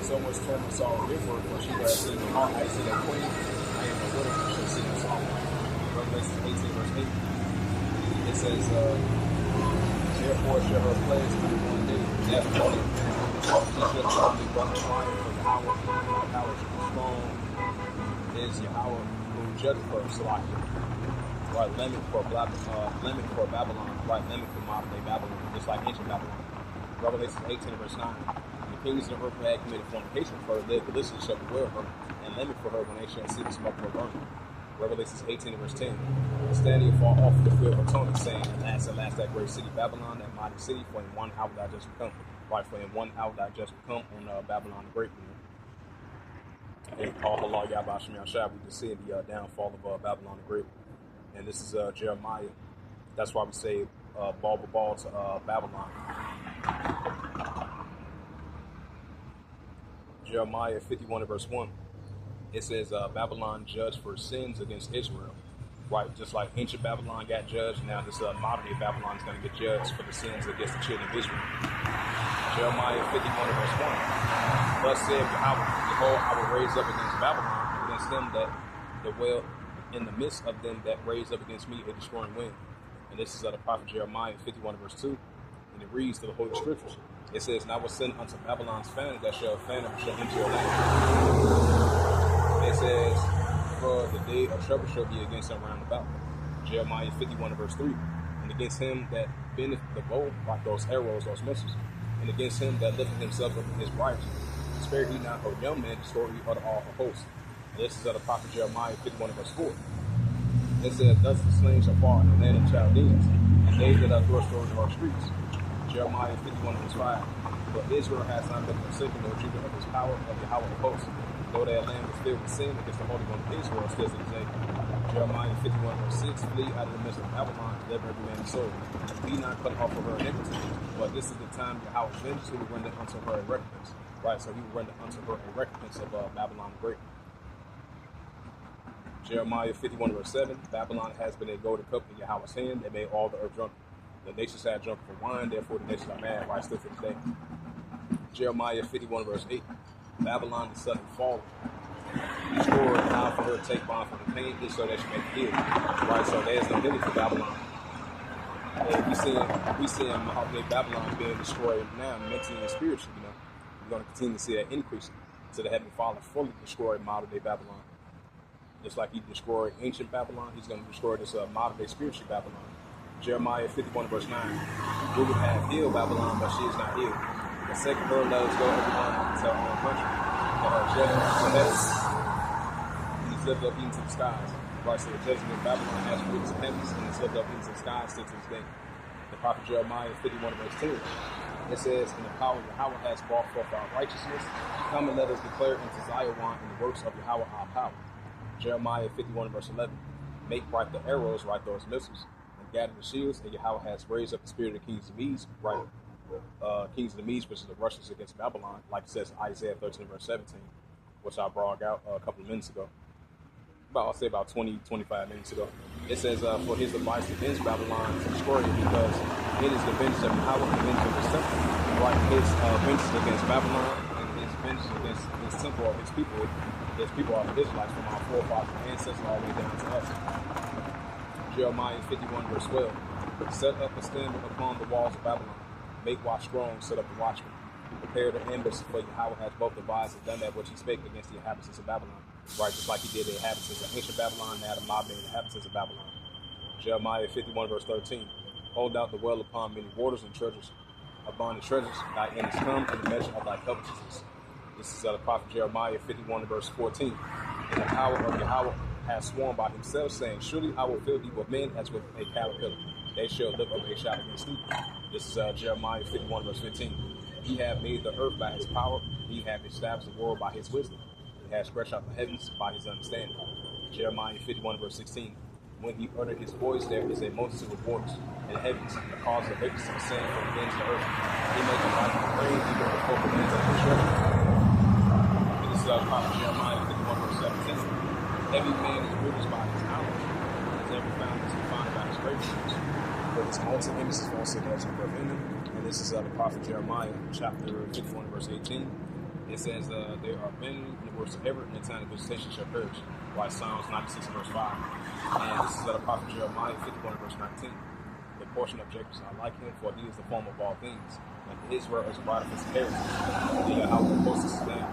so much torment sorrow in word, for she has seen the heart, I see that queen, I am a widow, and she'll see my song." Revelation 18, verse 8, it says, "Therefore shall her plagues come in one day, death, mourning, she shall probably run the triumph for Yahweh, the power shall be strong, is Yahweh who judgeth her, Salakia." Right, lemon for Babylon, right, lemon for modern day Babylon, just like ancient Babylon. Revelation 18, verse 9. "The kings of the earth who had committed fornication for her live illicitly shall bewail her, and lament for her when they shall see the smoke of her burning." Revelation 18, verse 10. "Standing afar off the field of atonement, saying, at last, that great city Babylon, that mighty city, for in 1 hour thou just become." Right, for in 1 hour thou just become on Babylon the Great. And Allah Yahweh Shem Yahshua, we just see the downfall of Babylon the Great. And this is Jeremiah. That's why we say ball to Babylon. Jeremiah 51 and verse 1. It says Babylon judged for sins against Israel. Right, just like ancient Babylon got judged, now this modern day Babylon is going to get judged for the sins against the children of Israel. Jeremiah 51 and verse 1. "Thus saith Yahweh, behold, I will raise up against Babylon, against them that dwell in the midst of them that raise up against me a destroying wind." And this is the prophet Jeremiah 51 verse 2. And it reads to the Holy Scriptures. It says, "And I will send unto Babylon's famine that shall enter your land." It says, "For the day of trouble shall be against them round about." Jeremiah 51 verse 3. "And against him that bendeth the bow, like those arrows, those missiles, and against him that lifteth himself up in his righteousness, spare he not a young man, destroy he utter all her hosts." This is the prophet Jeremiah 51 verse 4. It says, "Thus the slain shall fall in the land of Chaldeans, and they that are thrust over our streets." Jeremiah 51 verse 5. "But Israel has not been forsaken, nor Judah of his power of Yahweh of hosts. Though their land was filled with sin against the Holy One of Israel, still to this day." Jeremiah 51 verse 6. "Flee out of the midst of Babylon, deliver every man his soul. Be not cut off of her iniquity, but this is the time Yahweh vengeance will render unto her a recompense." Right, so he will render unto her a recompense of Babylon the Great. Jeremiah 51 verse 7. "Babylon has been a golden cup in Yahweh's hand, that made all the earth drunken. The nations had drunk for wine, therefore the nations are mad, right, still to this day." Jeremiah 51 verse 8. "Babylon is suddenly fallen. Destroy now for her, take bond for the pain, this so that she may heal." Right, so there's no healing for Babylon. And we seeing Babylon being destroyed now, mentally and spiritually. We're going to continue to see that increase to the Heavenly Father fully destroy modern day Babylon. Just like he destroyed ancient Babylon, he's going to destroy this modern day spiritual Babylon. Jeremiah 51 verse 9. "We would have healed Babylon, but she is not healed. The second her let us go everyone to our own country. For her judgment to heaven, and he's lifted up into the skies." Right, so the judgment of Babylon has reached the heavens, and it's lifted up into the skies still to this day. The prophet Jeremiah 51 verse 10. It says, "And the power of Yahweh has brought forth our righteousness. Come and let us declare into Zion in the works of Yahweh our power." Jeremiah 51 verse 11. "Make bright the arrows, right those missiles, and gather the shields, and Yahweh has raised up the spirit of the kings of the Medes," right? Kings of the Medes, which is the Russians against Babylon, like it says in Isaiah 13 verse 17, which I brought out a couple of minutes ago. I'll say about 20-25 minutes ago. It says, "For his device against Babylon to destroy it, because it is the vengeance of Yahweh, the vengeance of his temple." Right, his vengeance against Babylon, and his vengeance against his temple of his people are the Israelites, from our forefathers and ancestors all the way down to us. Jeremiah 51 verse 12. "Set up a standard upon the walls of Babylon. Make watch strong, set up the watchmen. Prepare the ambush, for Yahweh has both devised and done that which he spake against the inhabitants of Babylon." Right, just like he did the inhabitants of ancient Babylon, now the modern day inhabitants of Babylon. Jeremiah 51 verse 13. "Hold out the well upon many waters and treasures. Upon the treasures thy end is come, and the measure of thy covetousness." This is the prophet Jeremiah 51 verse 14. "And the power of Yahweh has sworn by himself, saying, Surely I will fill thee with men as with a caterpillar. They shall lift up a shout against thee." This is Jeremiah 51 verse 15. "He hath made the earth by his power. He hath established the world by his wisdom. He has stretched out the heavens by his understanding. Jeremiah 51, verse 16. When he uttered his voice, there is a multitude of waters in the heavens, and causes the vapors to ascend from the ends of the earth. He makes the light of rain, he brings the forth the winds of destruction. And this is prophet Jeremiah 51, verse 17. Every man is ruled by his knowledge, as every found is defined by his greatness. For his molten image is also there to birth in him. And this is the prophet Jeremiah, chapter 51, verse 18. It says, there are many in the works of ever, and the time of visitation shall perish. Like Psalms 96, verse 5. And this is the prophet Jeremiah 51, verse 19. The portion of Jacob I like him, for he is the form of all things, and Israel is the rod of his inheritance. And Yahweh posts his name.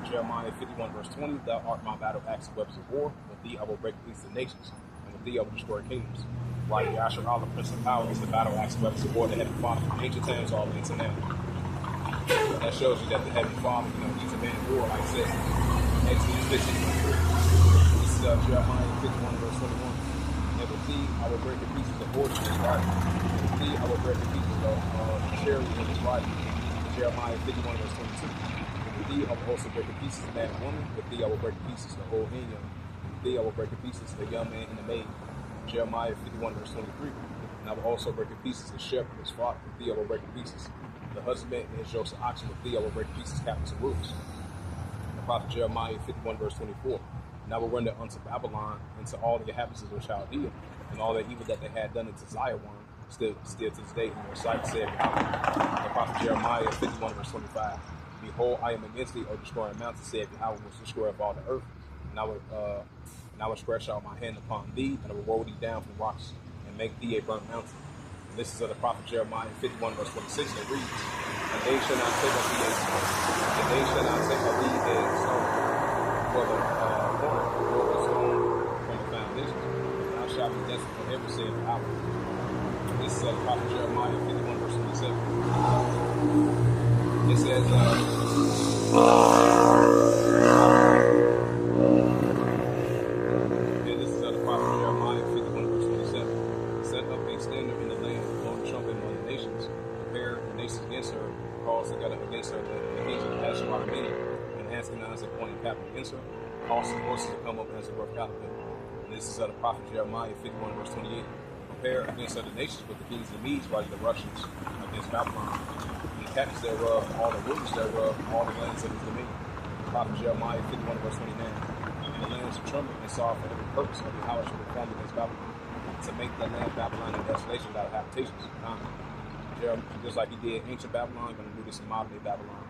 Jeremiah 51, verse 20. Thou art my battle axe and weapons of war. With thee I will break the nations, and with thee I will destroy kingdoms. Like Yahshua Allah, Prince of Power, is the battle axe and weapons of war that had been fought from ancient times all the way to now. That shows you that the Heavenly Father, he's a man of war, like it says. Exodus 15, this is Jeremiah 51, verse 21. And with thee I will break in pieces the horse and his rider. And with thee I will break in pieces the chariot and his rider. Jeremiah 51, verse 22. And with thee I will also break in pieces the man and woman. With thee I will break in pieces the old and young. With thee I will break in pieces the young man and the maid. Jeremiah 51, verse 23. And I will also break in pieces the shepherd and his flock. With thee I will break in pieces the husband and his yokes of oxen. With thee I will break in pieces captains and rulers. The prophet Jeremiah 51, verse 24. And I will render unto Babylon and to all the inhabitants of Chaldea, and all the evil that they had done into Zion, still to this day in their sight, said Yahweh. The prophet Jeremiah 51, verse 25. Behold, I am against thee, O destroying mountain, said Yahweh, was destroyer of all the earth. And I will stretch out my hand upon thee, and I will roll thee down from rocks, and make thee a burnt mountain. And this is the prophet Jeremiah 51, verse 26, that reads, And they shall not take of thee a stone, and they shall not take of thee a stone for the corner, nor a stone from the foundation. Thou shalt be desolate forever, saith Yahweh. And this is the prophet Jeremiah 51, verse 27. It says, this is the prophet Jeremiah 51, verse 27. Set up a standard in the land, blow the trumpet among the nations, prepare the nations against her, calls together against her the kings of Asherah and Askenaz appointing captain against her, cause the horses to come up as a rough gallop. And this is the prophet Jeremiah 51, verse 28. Prepare against other nations with the kings of the Medes, like the Russians, against Babylon, and the captains thereof, all the rulers thereof, all the lands of his dominion. The prophet Jeremiah 51, verse 29. And the lands of tremble and saw for every purpose of the house shall perform against Babylon, to make the land of Babylon a desolation without habitations. Just like he did ancient Babylon, going to do this in modern day Babylon,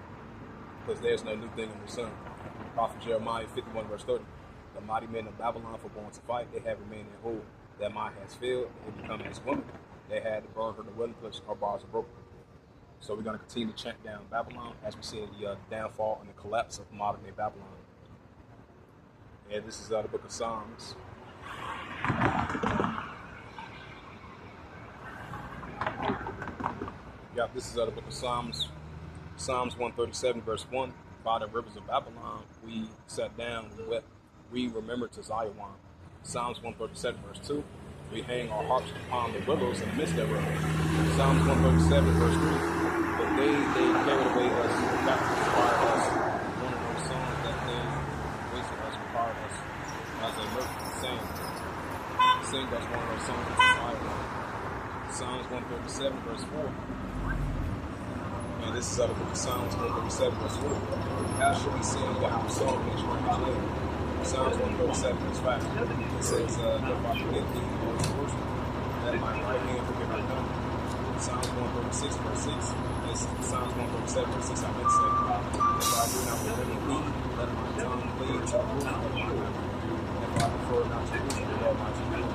because there's no new thing in the sun. Prophet Jeremiah 51, verse 30. The mighty men of Babylon for born to fight, they have remained in hold. Their mind has failed, they become as women. They had to burn her the dwelling place, our bars are broken. So we're going to continue to chant down Babylon as we see the downfall and the collapse of modern day Babylon. And this is the book of Psalms. Yeah, this is the book of Psalms. Psalms 137, verse 1. By the rivers of Babylon, we sat down, we wept, we remembered to Zion. Psalms 137, verse 2. We hang our harps upon the willows in the midst thereof. Psalms 137, verse 3. But they carried away us, captive required us. One of those songs that they wasted us, required us, as a merchant saying, sing us one of those songs inspired us. Psalms 137, verse 4. And this is out of the book of Psalms 137, verse 4. How shall we sing Yahweh's song in his name? Psalms 137, verse 5. It says, if I forget thee, O Jerusalem, let my right hand forget my tongue. Psalms 136, verse 6. This is Psalms 137, verse 6. I meant to say, if I do not remember thee, let my tongue cleave to the roof of my mouth. If I prefer not to lose the Lord my Jesus.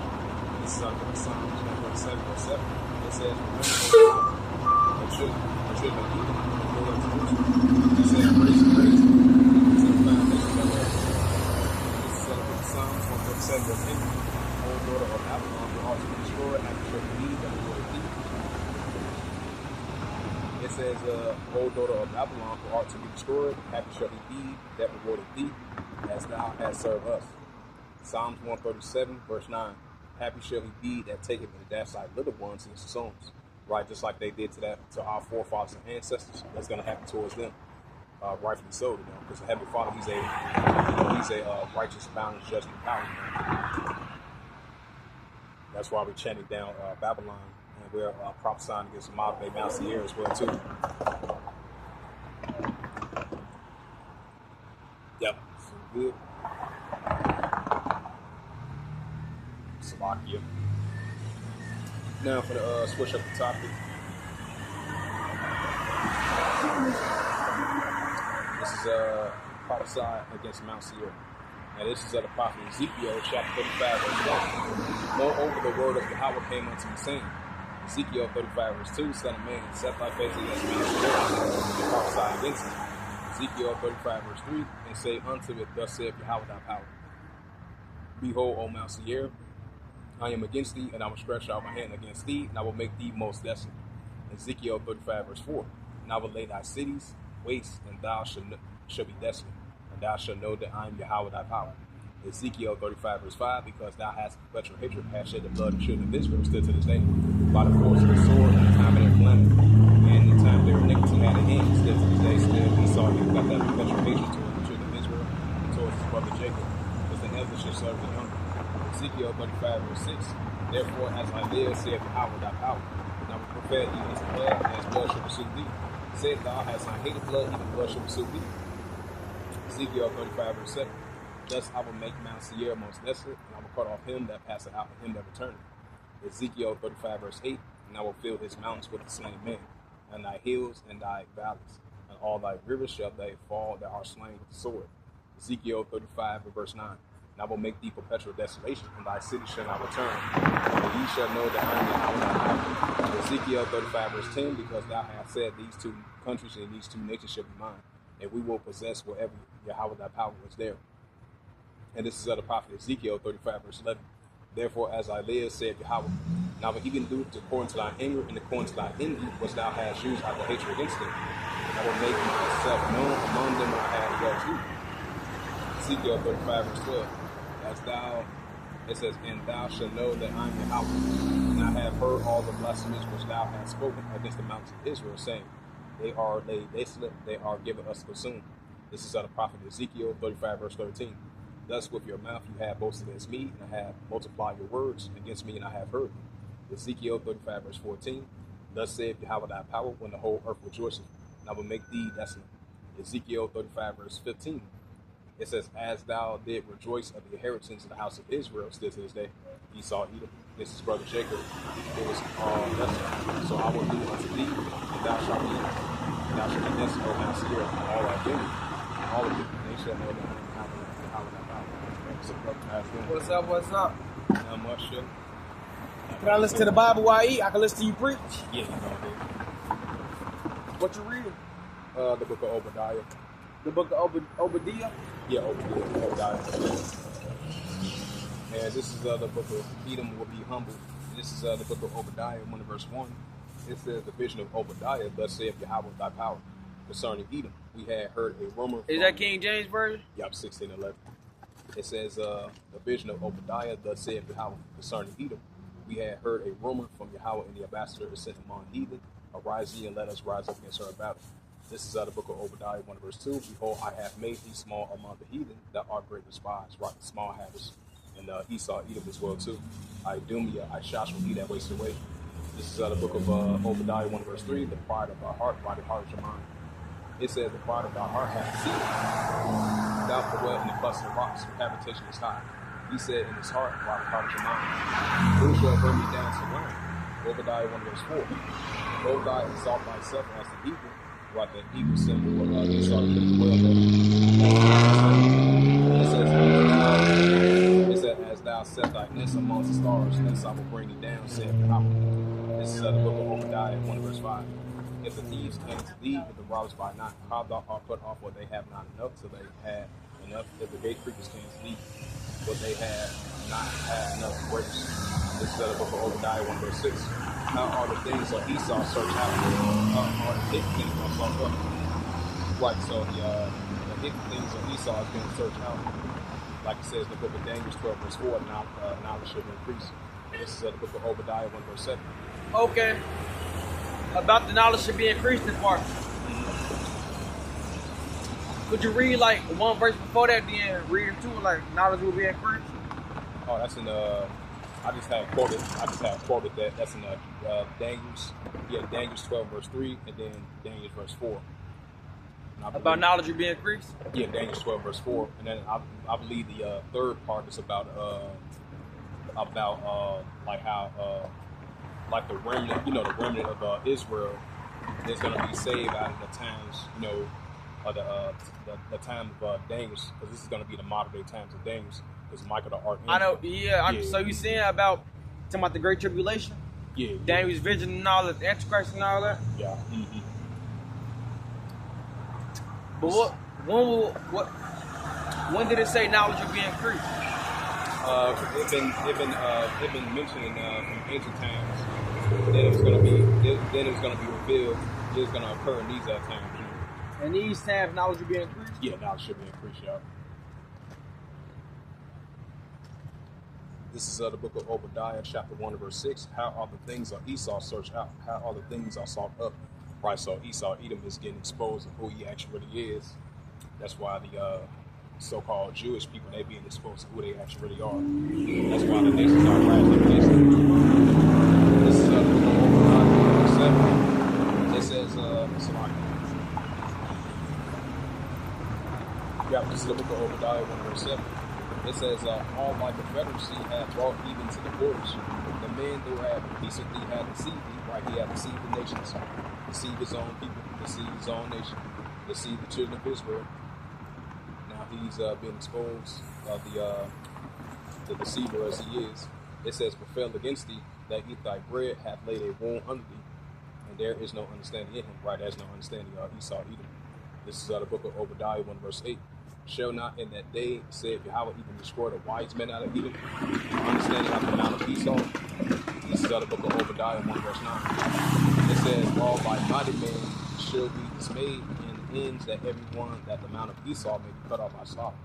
This is out of Psalms 137, verse 7. It says, remember the children of Edom, the Lord of Jerusalem. It says, praise and praise. It says, foundation of earth. This is out of Psalms 137, verse 8. O daughter of Babylon, who ought to be destroyed, and shall be thee that rewarded thee. It says, O daughter of Babylon, who art to be destroyed, happy shall he be that rewarded thee, as thou hast served us. Psalms 137, verse 9. Happy shall he be that taketh and dash thy little ones in his songs. Right, just like they did to our forefathers and ancestors, that's going to happen towards them. rightfully so to them, because the Heavenly Father, he's a righteous, balanced, judgment power. That's why we're chanting down Babylon, and we're prophesying against the modern day Mount Seir as well too. Yep, so good. Slovakia. Now for the switch up the topic. This is prophesied against Mount Seir. Now this is of the prophet Ezekiel, chapter 35, verse 1. Moreover, the word of Yahweh came unto me, saying, Ezekiel 35, verse 2, Son of man, set thy face against Mount Seir, and prophesy against it. Ezekiel 35, verse 3, and say unto it, Thus saith Yahweh thy power. Behold, O Mount Seir, I am against thee, and I will stretch out my hand against thee, and I will make thee most desolate. Ezekiel 35, verse 4, and I will lay thy cities waste, and thou shalt be desolate, and thou shalt know that I am Yahweh thy power. Ezekiel 35, verse 5, because thou hast perpetual hatred, hast shed the blood of children of Israel still to this day, by the force of the sword, in the time of their calamity, and in the time their iniquity had a hand, still to this day, still Esau got that perpetual hatred towards the children of Israel, and towards his brother Jacob, because the elder should serve the younger. Ezekiel 35, verse 6, therefore as I live, saith Yahweh thy power, and I will prepare thee as blood, as blood shall pursue thee. Said thou hast not hated blood, even blood shall pursue thee. Ezekiel 35, verse 7, thus I will make Mount Seir most desolate, and I will cut off him that passeth out, and him that returneth. Ezekiel 35, verse 8, and I will fill his mountains with the slain men, and thy hills and thy valleys, and all thy rivers shall they fall that are slain with the sword. Ezekiel 35, verse 9, and I will make thee perpetual desolation, and thy city shall not return, and ye shall know that I am Yahweh thy power. Ezekiel 35, verse 10, because thou hast said these two countries and these two nations shall be mine, and we will possess wherever Yahweh thy power was there. And this is of the prophet Ezekiel 35, verse 11. Therefore, as I live, saith Yahweh, now when he can do it according to thy anger and according to thy envy, which thou hast used out the hatred against them, and I will make myself known among them when I have judged you. Ezekiel 35, verse 12. As thou, it says, and thou shalt know that I am Yahweh, and I have heard all the blasphemies which thou hast spoken against the mountains of Israel, saying, they are laid desolate, they are given us to consume. This is of the prophet Ezekiel 35, verse 13. Thus with your mouth you have boasted against me, and I have multiplied your words against me, and I have heard them. Ezekiel 35, verse 14. Thus saith Yahweh thy power, when the whole earth rejoiceth, and I will make thee desolate. Ezekiel 35, verse 15. It says, as thou did rejoice of the inheritance of the house of Israel, still to this day, Esau, Edom, this is brother Jacob, it was desolate. So I will do unto thee, and thou shalt be, and thou shalt be desolate, O Mount Seir, and all thy enemies, and all of them, they shall know that I am Yahweh thy power. So, What's up? What's up? Not much, shit. Can I listen to the Bible while I eat? I can listen to you preach. Yeah, you know, dude. What you reading? The book of Obadiah. The book of Obadiah? Yeah, Obadiah. And this is the book of Edom will be humble. This is the book of Obadiah, 1 verse 1. It says the vision of Obadiah, thus saith Yahweh thy power. Concerning Edom, we had heard a rumor. Is that King James Version? Yep, 16:11. It says the vision of Obadiah, thus saith Yahweh. Concerning Edom, we had heard a rumor from Yahweh, and the ambassador is sent among heathen. Arise ye and let us rise up against her battle. This is out of the book of Obadiah, 1 verse 2. Behold, I have made thee small among the heathen, that art great despised, right? Small habits. And Esau, Edom as well too. Idumea, Shashua, he that wastes away. This is out of the book of Obadiah, 1 verse 3. The pride of thy heart, why the heart is your mind. It says the pride of thy heart hath deceived. Thou dwell in the cluster of rocks, your habitation is high. He said in his heart, why the heart is your mind. Who shall bring me down to learn? Obadiah 1 verse 4. Though thou exalt thyself as the eagle, right, the eagle symbol of Esau, Edom as well. It says, as thou set thy nest amongst the stars, thence I will bring thee down, saith Yahweh. This is the book of Obadiah, 1 verse 5. If the thieves came to thee, if the robbers by night, how thou art put off what they have not enough, till they had enough. If the gate creepers came to thee, but they had not had enough grapes. This is the book of Obadiah, 1 verse 6. How are the things of Esau searched out? How are the hidden things of sought up? Right, so the hidden things of Esau is being searched out. Like it says in the book of Daniel 12 verse 4, knowledge should increase. This is the book of Obadiah 1 verse 7. Okay. About the knowledge should be increased in part. Could you read like one verse before that, then read into it, like knowledge will be increased? Oh, that's in I just had quoted that. That's in Daniel's. Yeah, Daniel's 12 verse 3, and then Daniel's verse 4. About knowledge will be increased? Yeah, Daniel's 12 verse 4, and then I believe the third part is about like how like the remnant, the remnant of Israel is going to be saved out of the times, the time of Daniel's, because this is going to be the modern day times of Daniel's, because Michael the Archangel. I know, yeah. So you saying about talking about the Great Tribulation? Yeah. Daniel's vision and all that, the Antichrist and all that? Yeah. Mm-hmm. But when did it say knowledge will be increased? It been mentioning from ancient times. Then it was going to be revealed. It's going to occur in these times. And these times, knowledge will be increased? Yeah, knowledge should be increased, y'all. This is the book of Obadiah, chapter 1, verse 6. How are the things of Esau searched out? How are the things are sought up? Right, so Esau, Edom is getting exposed of who he actually really is. That's why the so-called Jewish people, they being exposed to who they actually really are. That's why the nations are rising against them. This is the book of Obadiah, verse 7. It says, this is the book of Obadiah 1, verse 7. It says, all my confederacy have brought even to the borders. The man who had decently had deceived thee, right? He had deceived the nations, deceived his own people, deceived his own nation, deceived the children of Israel. Now he's been exposed of the deceiver as he is. It says, prevail against thee, that eat thy bread, hath laid a wound under thee, and there is no understanding in him, right? There's no understanding of Esau, Edom. This is the book of Obadiah 1, verse 8. Shall not in that day, said Yahweh, even destroy the wise men out of Edom, understanding of the mount of Esau. This is the book of Obadiah 1, verse 9. It says, all thy mighty men shall be dismayed, and ends that everyone that the mount of Esau may be cut off by slaughter.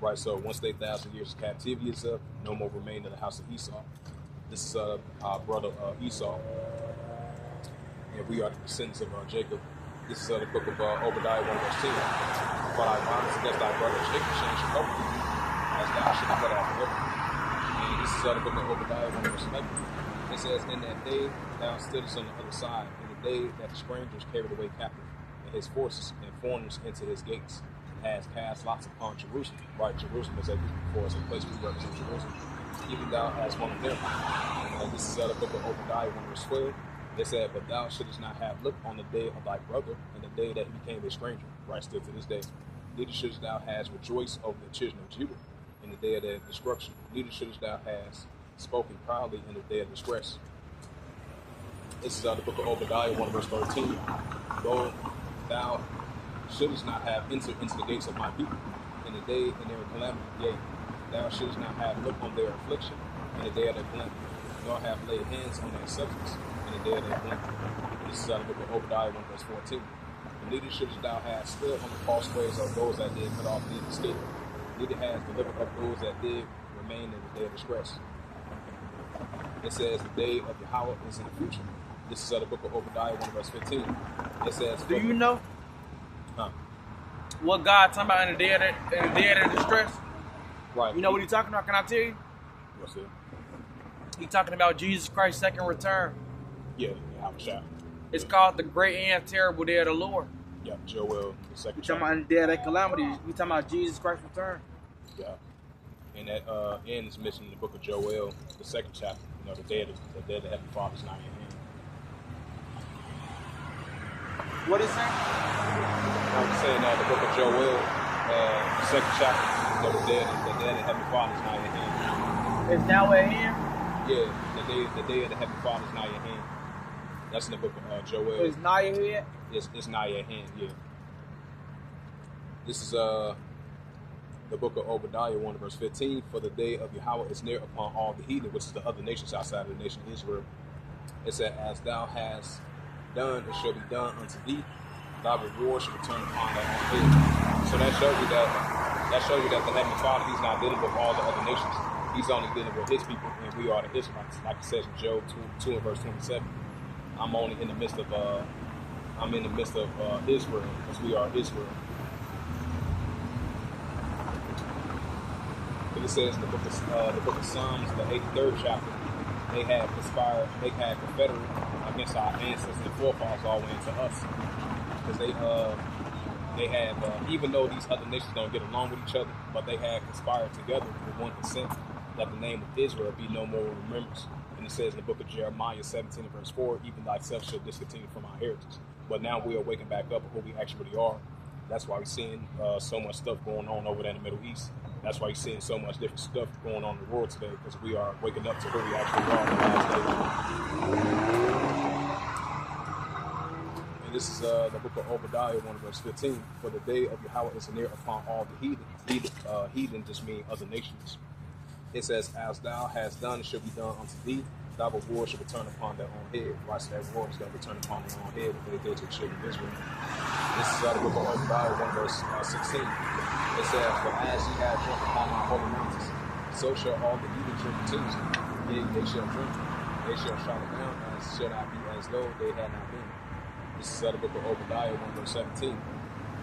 Right, so once they 1,000 years of captivity is up, no more remain in the house of Esau. This is our brother Esau, and we are the descendants of Jacob. This is the book of Obadiah 1, verse 10. But I violence against thy brother Jacob shall come with thee, as thou shalt cut off forever. And this is the book of Obadiah 1, verse 11. It says, in that day thou stoodest on the other side, in the day that the strangers carried away captive, and his forces and foreigners into his gates, and has cast lots upon Jerusalem. Right, Jerusalem is for us a place we represent Jerusalem. Even thou as one of them. And this is the book of Obadiah 1, verse 12. It said, but thou shouldest not have looked on the day of thy brother, and the day that he became a stranger, right, still to this day. Neither shouldest thou have rejoiced over the children of Judah in the day of their destruction. Neither shouldest thou have spoken proudly in the day of distress. This is the book of Obadiah 1, verse 13. Though thou shouldest not have entered into the gates of my people in the day of their calamity, yea, thou shouldest not have looked on their affliction in the day of their calamity, nor have laid hands on their substance in the day of their calamity. This is the book of Obadiah 1, verse 14. Neither shouldest thou have stood on the false ways of those that did cut off did escape. Neither has delivered up those that did remain in the day of distress. It says the day of Yahweh is in the future. This is the book of Obadiah 1, verse 15. It says, do you know what God talking about in the day of distress? Right. You know what he's talking about? Can I tell you? What's it? He's talking about Jesus Christ's second return. Yeah, Yahweh. It's called the great and terrible day of the Lord. Yeah, Joel, the second chapter. We're talking about the day of that calamity. We're talking about Jesus Christ's return. Yeah. And that ends mentioned in the book of Joel, the second chapter. You know, the day of the Heavenly Father's not in hand. What is that? I'm saying the book of Joel, the second chapter, you know, the day of the Heavenly Father's not in hand. It's now at hand? Yeah, the day of the Heavenly Father's not in hand. That's in the book of Joel. It's nigh ahead? It's nigh at hand, yeah. This is the book of Obadiah 1, verse 15. For the day of Yahweh is near upon all the heathen, which is the other nations outside of the nation of Israel. It said, as thou hast done, it shall be done unto thee. Thy reward shall return upon thy own head. So that shows you that the Heavenly Father, he's not dealing with all the other nations. He's only dealing with his people, and we are the Israelites. Like it says in Job 2 and verse 27. I'm only in the midst of Israel, because we are Israel. It says in the book of Psalms, the 83rd chapter, they had conspired, they had confederate against our ancestors and forefathers all the way into us, because they have, even though these other nations don't get along with each other, but they had conspired together with one consent that the name of Israel be no more in remembrance. And it says in the book of Jeremiah 17 and verse 4, even thyself shall discontinue from our heritage. But now we are waking back up of who we actually are. That's why we're seeing so much stuff going on over there in the Middle East. That's why you're seeing so much different stuff going on in the world today, because we are waking up to who we actually are in the last days. And this is the book of Obadiah 1 verse 15. For the day of Yahweh is near upon all the heathen. Heathen just mean other nations. It says, as thou hast done, it shall be done unto thee. Thy reward shall return upon their own head. Right, so that reward is going to return upon their own head if they did to the children of Israel. This is the book of Obadiah 1 verse 16. It says, for as ye have drunk upon my holy mountains, so shall all the heathen drink continuously. Yea, they shall drink. They shall shout it down, as shall not be as though they had not been. This is the book of Obadiah 1 verse 17.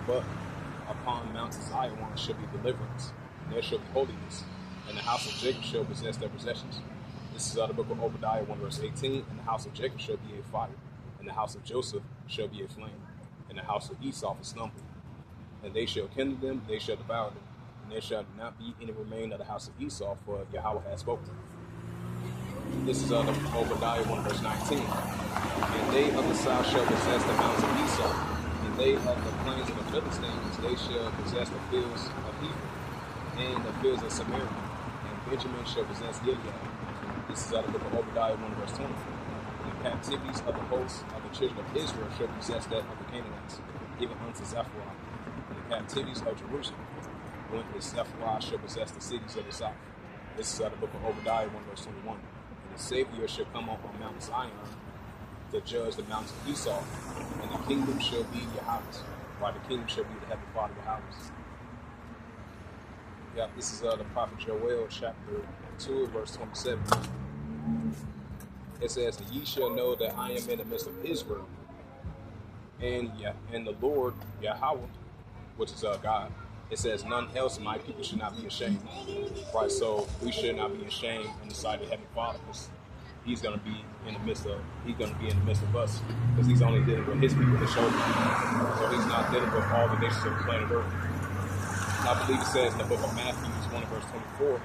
But upon Mount Zion shall be deliverance, and there shall be holiness, and the house of Jacob shall possess their possessions. This is the book of Obadiah 1 verse 18. And the house of Jacob shall be a fire, and the house of Joseph shall be a flame, and the house of Esau a stumbling. And they shall kindle them, they shall devour them, and there shall not be any remain of the house of Esau, for Yahweh has spoken. This is Obadiah 1 verse 19. And they of the south shall possess the mountains of Esau, and they of the plains of the Philistines, they shall possess the fields of Ephraim, and the fields of Samaria, and Benjamin shall possess Gilead. This is out of the book of Obadiah 1 verse 20. And the captivities of the hosts of the children of Israel shall possess that of the Canaanites, even unto Zephyrah. And the captivities of Jerusalem, when the Zephyrah shall possess the cities of the south. This is out of the book of Obadiah 1 verse 21. And the Savior shall come up on Mount Zion to judge the mountains of Esau, and the kingdom shall be Yahweh's, while the kingdom shall be the heavenly Father Yahweh's. Yeah, this is the prophet Joel, chapter 2, verse 27. It says, and ye shall know that I am in the midst of Israel, and the Lord Yahweh, which is God. It says, none else, my people should not be ashamed. Right, so we should not be ashamed in the sight of Heavenly Father, because He's going to be in the midst of us, because He's only dealing with His people, His chosen people. So He's not dealing with all the nations of the planet Earth. And I believe it says in the book of Matthew 1 verse 24,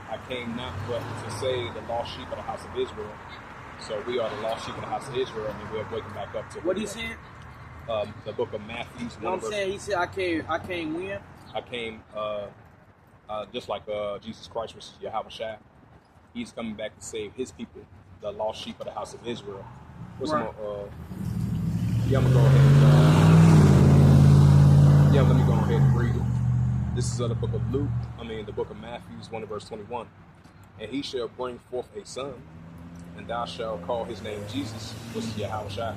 I came not but to say the lost sheep of the house of Israel. So we are the lost sheep of the house of Israel, and we're waking back up to what he said. The book of Matthew. You know what I'm saying? He said, I came when? I came just like Jesus Christ, which is Yahweh Shai. He's coming back to save His people, the lost sheep of the house of Israel. What's right. I'm gonna go ahead. Let me go ahead and read it. This is the book of the book of Matthew 1 verse 21. And he shall bring forth a son, and thou shalt call his name Jesus, which is Yahweh Shai.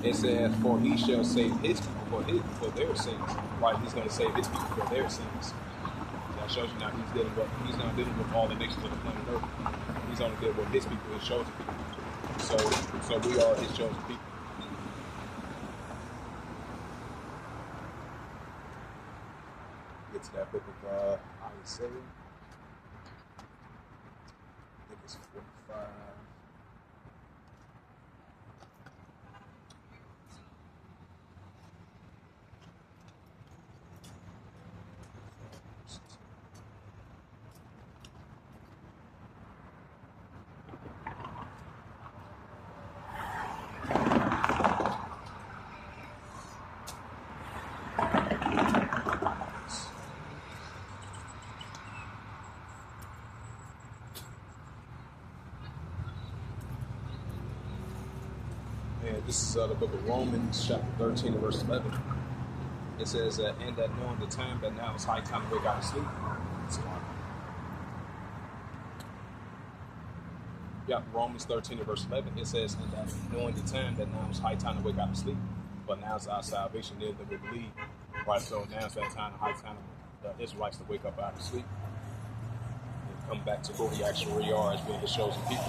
It says, for he shall save his people for their sins. Right, he's going to save his people for their sins. That shows you now he's not dealing with all the nations of the planet Earth. He's only dealing with his people, his chosen people. So we are his chosen people. Get to that book of Isaiah. I think it's 45. This is the book of Romans, chapter 13, verse 11. It says, and that knowing the time that now is high time to wake out of sleep. Romans 13, verse 11. It says, and that knowing the time that now is high time to wake out of sleep, but now is our salvation there that we believe. Right, so now is that time, high time the Israelites to wake up out of sleep and come back to who we actually are as being His chosen people.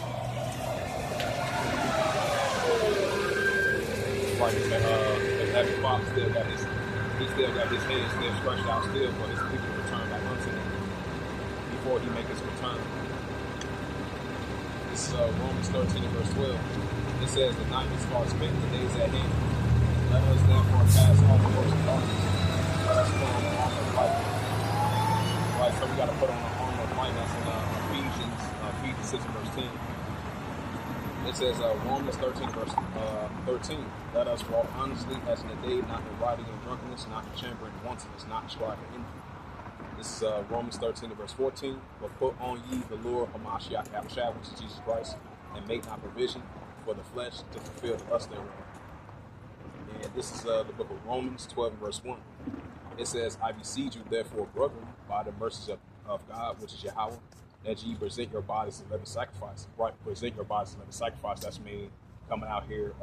Right, the Heavenly Father still got His hand still stretched out still for His people to return back unto Him. You before he make his return. This is Romans 13 and verse 12. It says, the night is far spent, the days at hand. Let us therefore cast all the works of darkness. Let us put on the armor of light. Right, so we got to put on the armor of light. That's in Ephesians 6 and verse 10. It says Romans 13 verse 13. Let us walk honestly as in the day, not in rioting and drunkenness, not in chambering and wantonness, not in strife and envy. This is Romans 13 verse 14. But put on ye the Lord Hamashiach Yahushua, which is Jesus Christ, and make not provision for the flesh to fulfill the lust thereof. And this is the book of Romans 12 verse 1. It says, I beseech you therefore, brethren, by the mercies of God, which is Yahweh, that ye present your bodies as a living sacrifice. Right, present your bodies as a living sacrifice. That's me coming out here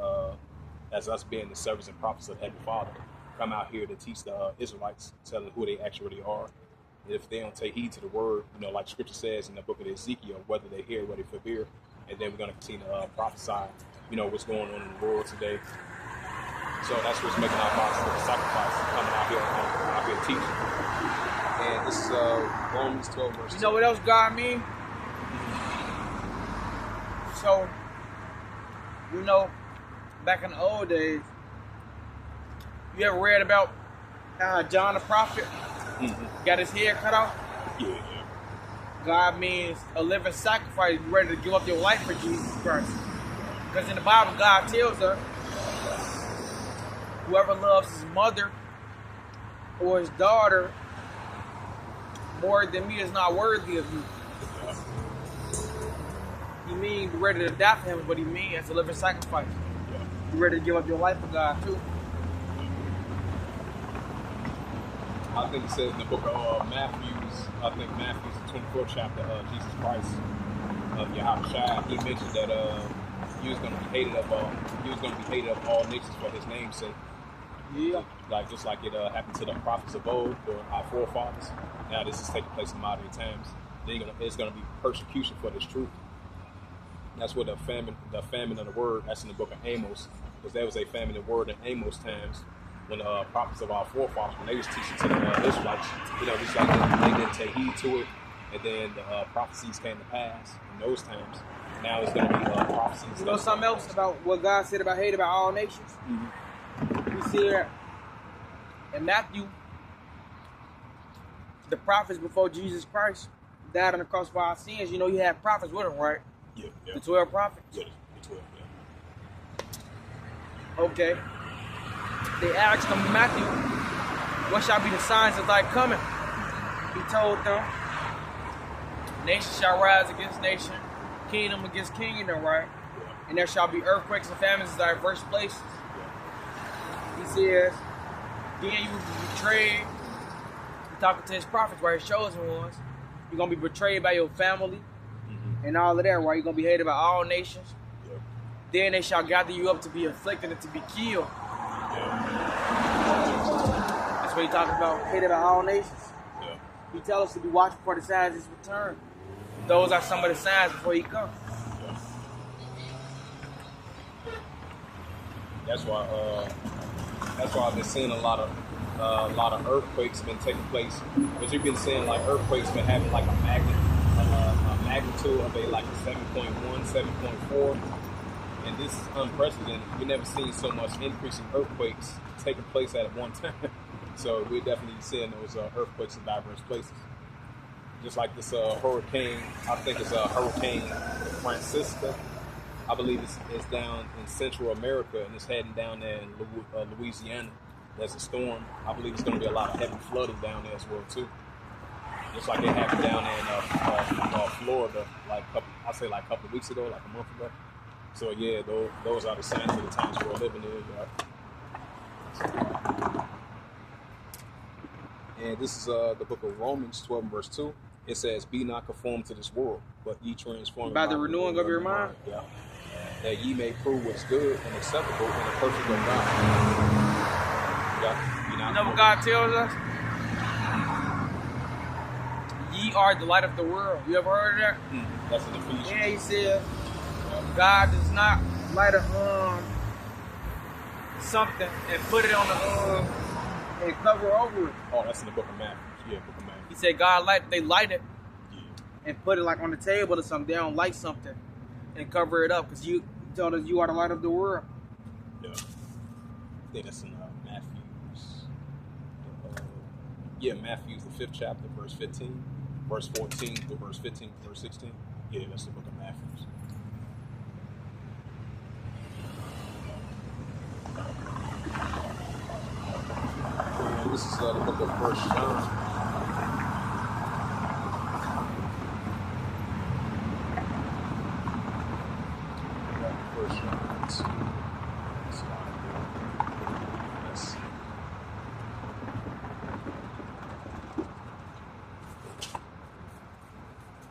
as us being the servants and prophets of the Heavenly Father. Come out here to teach the Israelites, telling who they actually are. If they don't take heed to the word, like Scripture says in the book of Ezekiel, whether they hear, whether they forbear, and then we're going to continue to prophesy, what's going on in the world today. So that's what's making our bodies as a sacrifice, coming out here teaching. And this is Romans 12 verse 2. You know what else God mean? So, back in the old days, you ever read about John the prophet got his head cut off? Yeah. God means a living sacrifice, ready to give up your life for Jesus Christ. Because in the Bible, God tells us, whoever loves his mother or his daughter more than me is not worthy of you. He means ready to die for him, but he means as a living sacrifice. You're ready to give up your life for God too. I think it says in the book of Matthew's the 24th chapter, Jesus Christ of Yahushua, he mentioned that he was going to be hated of all nations for his name's sake. Yeah. Just like it happened to the prophets of old, or our forefathers. Now this is taking place in modern times. There's going to be persecution for this truth. That's what the famine of the word. That's in the book of Amos, because there was a famine of the word in Amos times when the prophets of our forefathers, when they was teaching to the Israelites, just like they didn't take heed to it, and then the prophecies came to pass in those times. Now it's going to be prophecies. You know something else about what God said about hate about all nations? Mm-hmm. We see it in Matthew, the prophets before Jesus Christ died on the cross for our sins. You had prophets with them, right? Yeah. The 12 prophets? Yeah, the 12, yeah. Okay. They asked him, Matthew, what shall be the signs of thy coming? He told them, nation shall rise against nation, kingdom against kingdom, right? Yeah. And there shall be earthquakes and famines in diverse places. Yeah. He says, then you will be betrayed. He's talking to his prophets, right? His chosen ones. You're going to be betrayed by your family and all of that, right? You're going to be hated by all nations. Yeah. Then they shall gather you up to be afflicted and to be killed. That's what he talking about, hated by all nations. Yeah. He tells us to be watching for the signs of his return. Those are some of the signs before he comes. Yeah. That's why I've been seeing a lot of earthquakes been taking place. Because you've been seeing earthquakes been having a magnitude of a 7.1, 7.4. And this is unprecedented. We've never seen so much increasing earthquakes taking place at one time. So we're definitely seeing those earthquakes in diverse places. Just like this hurricane, I think it's Hurricane Francisca. I believe it's down in Central America, and it's heading down there in Louisiana. There's a storm. I believe it's going to be a lot of heavy flooding down there as well too. Just like it happened down there in Florida, a couple of weeks ago, like a month ago. So yeah, those are the signs of the times we're living in. Right? And this is the book of Romans 12 verse 2. It says, be not conformed to this world, but ye transformed by the renewing of your mind. Yeah. That ye may prove what's good and acceptable and the perfect of God. Yeah. You know what God tells us? Ye are the light of the world. You ever heard of that? That's in Ephesians. Yeah, he said, God does not light a something and put it on the and cover over it. Oh, that's in the book of Matthew. Yeah, book of Matthew. He said, they light it, and put it like on the table or something. They don't light something and cover it up because you told us you are the light of the world. Yeah. I think that's in Matthew's. Matthew's, the 5th chapter, verse 15, verse 14 to verse 15, verse 16. Yeah, that's the book of Matthew. And this is the book of 1 John.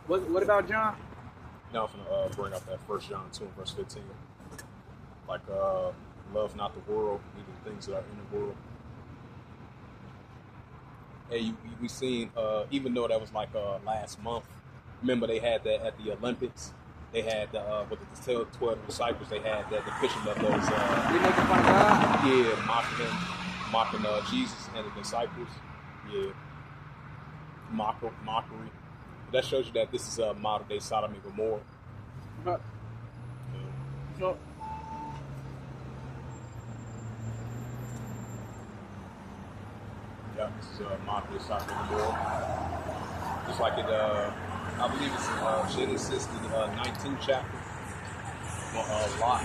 What about John? Now I'm going to bring up that 1 John 2 and verse 15. Like, love not the world, neither the things that are in the world. Hey, we seen, even though that was like last month, remember they had that at the Olympics? They had, with the 12 disciples, they had that depiction of those, They making fun of God? yeah, mocking Jesus and the disciples. Yeah, mockery. That shows you that this is a modern day Sodom and Gomorrah. But, so, yeah, this is a modern day Sodom and Gomorrah. Just like it, I believe it's Genesis, the 19th chapter. Lot.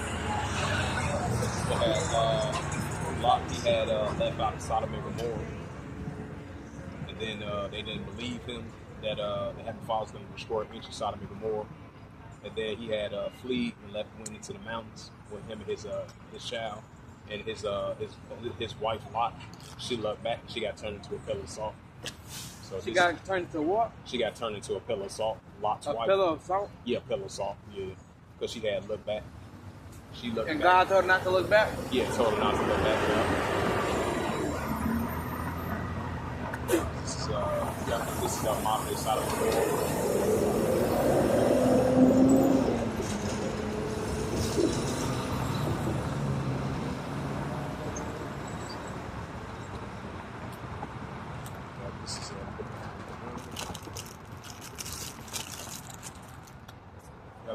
Lot, he had left out of Sodom and Gomorrah. And then they didn't believe him that the Heavenly Father was going to destroy ancient Sodom and Gomorrah. And then he had fled and went into the mountains with him and his child. And his wife, Lot, she looked back and she got turned into a pillar of salt. So she got turned into what? She got turned into a pillar of salt. Lot's wife. A pillar of salt? Yeah, pillar of salt. Yeah, because she had looked back. She looked and back. God told her not to look back? Yeah, told her not to look back. Yeah. This is our modern day side of the world.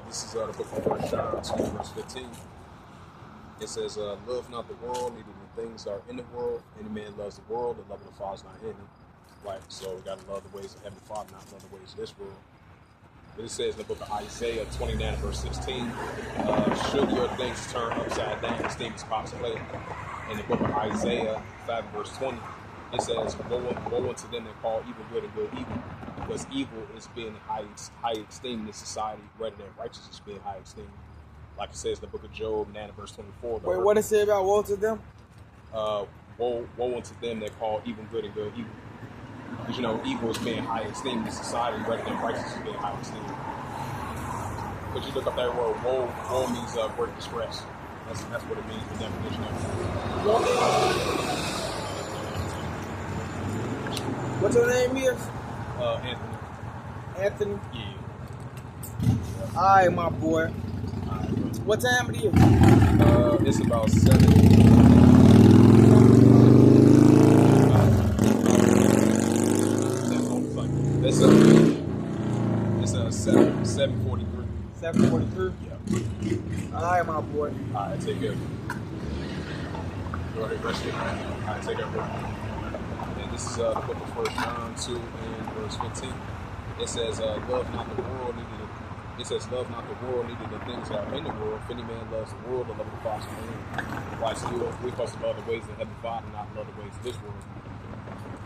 This is the book of 1 John 2, verse 15. It says, love not the world, neither the things that are in the world. Any man loves the world, the love of the Father is not in him. Right, so we got to love the ways of Heavenly Father, not love the ways of this world. But it says in the book of Isaiah 29, verse 16, should your things turn upside down, esteem as pots play. In the book of Isaiah 5, verse 20, it says, woe unto them that call evil good and good evil, because evil is being high esteemed in this society rather than righteousness being high esteemed. Like it says in the book of Job 9, verse 24. Wait, what it say about woe to them? Woe unto them that call evil good and good evil. Because, you know, evil is being high esteemed in this society rather than righteousness being high esteemed. But you look up that word, woe means great distress. That's what it means, the definition of it. What your name is? Anthony. Anthony? Yeah. All right, my boy. All right, bro. What time it is? It's about 7. It's 7:43. 7:43? Yeah. All right, my boy. All right, take care. Go ahead, rest it. All right, take care, bro. And this is the book of 1 John 2 and verse 15. It says, love not the world, love not the world, neither the things that are in the world. If any man loves the world, the love of the Father is not in him. Right, so we're supposed to love the ways of Heavenly Father, not love the ways of this world.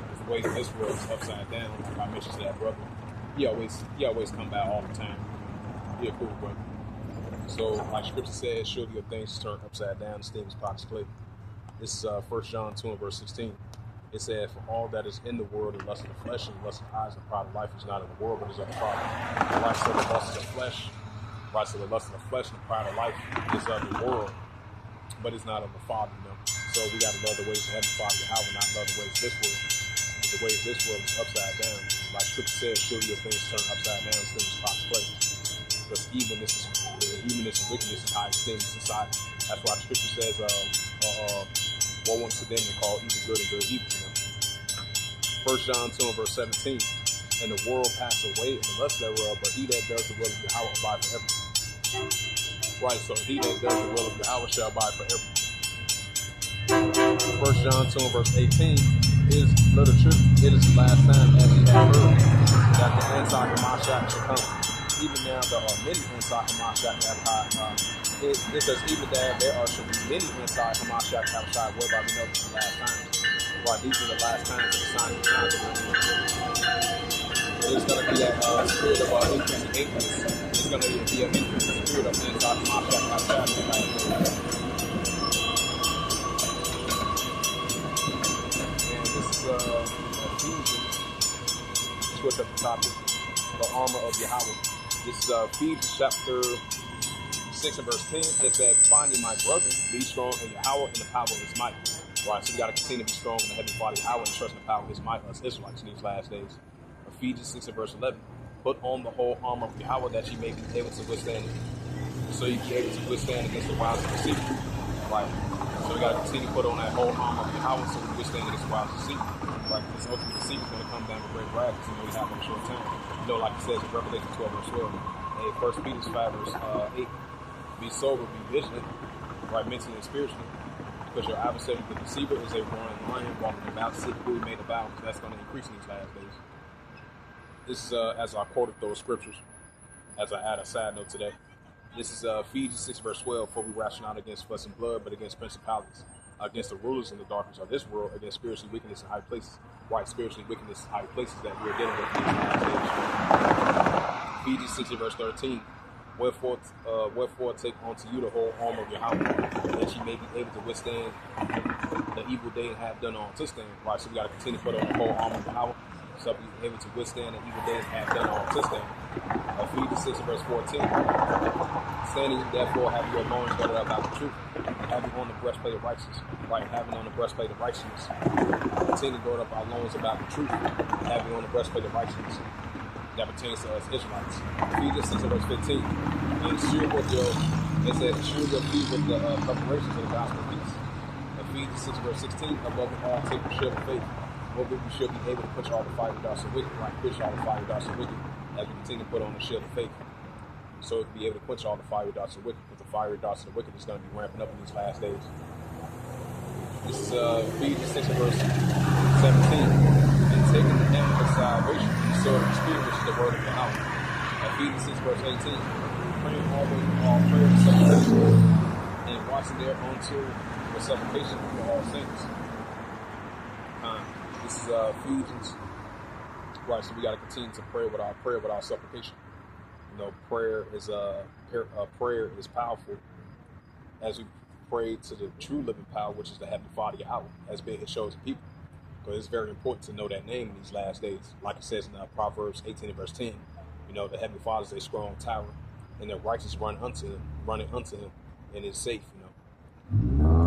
Because the ways of this world is upside down. Like I mentioned to that brother, he always come by all the time. He a cool brother. So, like Scripture says, surely your things turn upside down, esteem as pots play. This is 1 John 2 and verse 16. It said, for all that is in the world, the lust of the flesh and the lust of the eyes and the pride of life is not in the world, but is of the Father. The lust of the lust of the flesh, right? So the lust of the flesh and the pride of life is of the world, but it's not of the Father, you know. So we got to love the ways of Heavenly Father, Yahweh, not love the ways of this world. Because the way of this world is upside down. Like Scripture says, surely your things turn upside down, things pot play. Because evilness and wickedness is high esteemed in society. That's why the Scripture says, woe unto them that call evil good and good evil. You know? 1 John 2 and verse 17. and the world pass away and the lust thereof, but he that does the will of Yahweh abide forever. Right, so he that does the will of Yahweh shall abide forever. 1 John 2 and verse 18 is literature. It is the last time, as ye have heard, that the anti-Hamashiach shall come. Even now there are many anti-Hamashiach it says even that there should be many anti-Hamashiach outside, whereby we know this is the last times. Right, these are the last times of the signs of the times of the end. There's going to be that spirit of increasing ignorance. There's going to be an increasing spirit of anti-Hamashiach outside the last days. Ephesians, switch up the topic, the armor of Yahweh. This is Ephesians chapter 6 and verse 10. It says, finally, my brethren, be strong in Yahweh and the power of his might. Right, so we got to continue to be strong in the heavenly Father Yahweh and trust in the power of his might as Israelites in these last days. Ephesians 6 and verse 11. Put on the whole armor of Yahweh that ye may be able to withstand it. So you be able to withstand against the wiles of deceit. Right. So we got to continue to put on that whole armor of Yahweh so we can withstand against the wiles of deceit. Right, this ultimate deceit is going to come down with great wrath because we have in a short time. You know, like it says in Revelation 12 verse 12, and 1 Peter 5 verse 8, be sober, be vigilant, right, mentally and spiritually, because your adversary, the deceiver, is a roaring lion walking about, seeking who he may devour. So that's going to increase in these last days. This is as I quoted those scriptures, as I add a side note today. This is Ephesians 6 verse 12, for we wrestle not against flesh and blood, but against principalities, against the rulers in the darkness of this world, against spiritual wickedness in high places. Right, spiritual wickedness in high places that we're dealing with in these last days. Ephesians 6 verse 13. Wherefore take unto you the whole armor of Yahweh, that ye may be able to withstand the evil day and have done all to stand. Right, so we got to continue to put on the whole armor of Yahweh, so we be able to withstand the evil day and have done all to stand. Ephesians 6 verse 14. Standing therefore, having your loins girded about the truth, and having on the breastplate of righteousness. Right, having on the breastplate of righteousness. Continue to gird up our loins about the truth, having on the breastplate of righteousness. That pertains to us Israelites. Ephesians 6 verse 15. And sure with your, it says, sure your feet with the preparations of the gospel of peace. Ephesians 6 verse 16. Above all, take the shield of faith, wherewith we should be able to push all the fiery darts of wicked. Right, push all the fiery darts of wicked, as we continue to put on the shield of faith. So to be able to quench all the fiery darts of the wicked, because the fiery darts of the wicked is going to be ramping up in these last days. This is Ephesians 6 verse 17. And taking the helmet of salvation, the sword of the Spirit, which is the word of Yahweh. Ephesians 6 verse 18. Praying always with all prayer and supplication, and watching thereunto with supplication for all saints. This is Ephesians. Right, so we got to continue to pray with our supplication. You know, prayer is powerful as we pray to the true living power, which is the Heavenly Father Yahweh, as being His chosen people. Because it's very important to know that name in these last days. Like it says in Proverbs 18 verse 10, you know, the Heavenly Father is a strong tower, and the righteous running unto Him, and is safe, you know.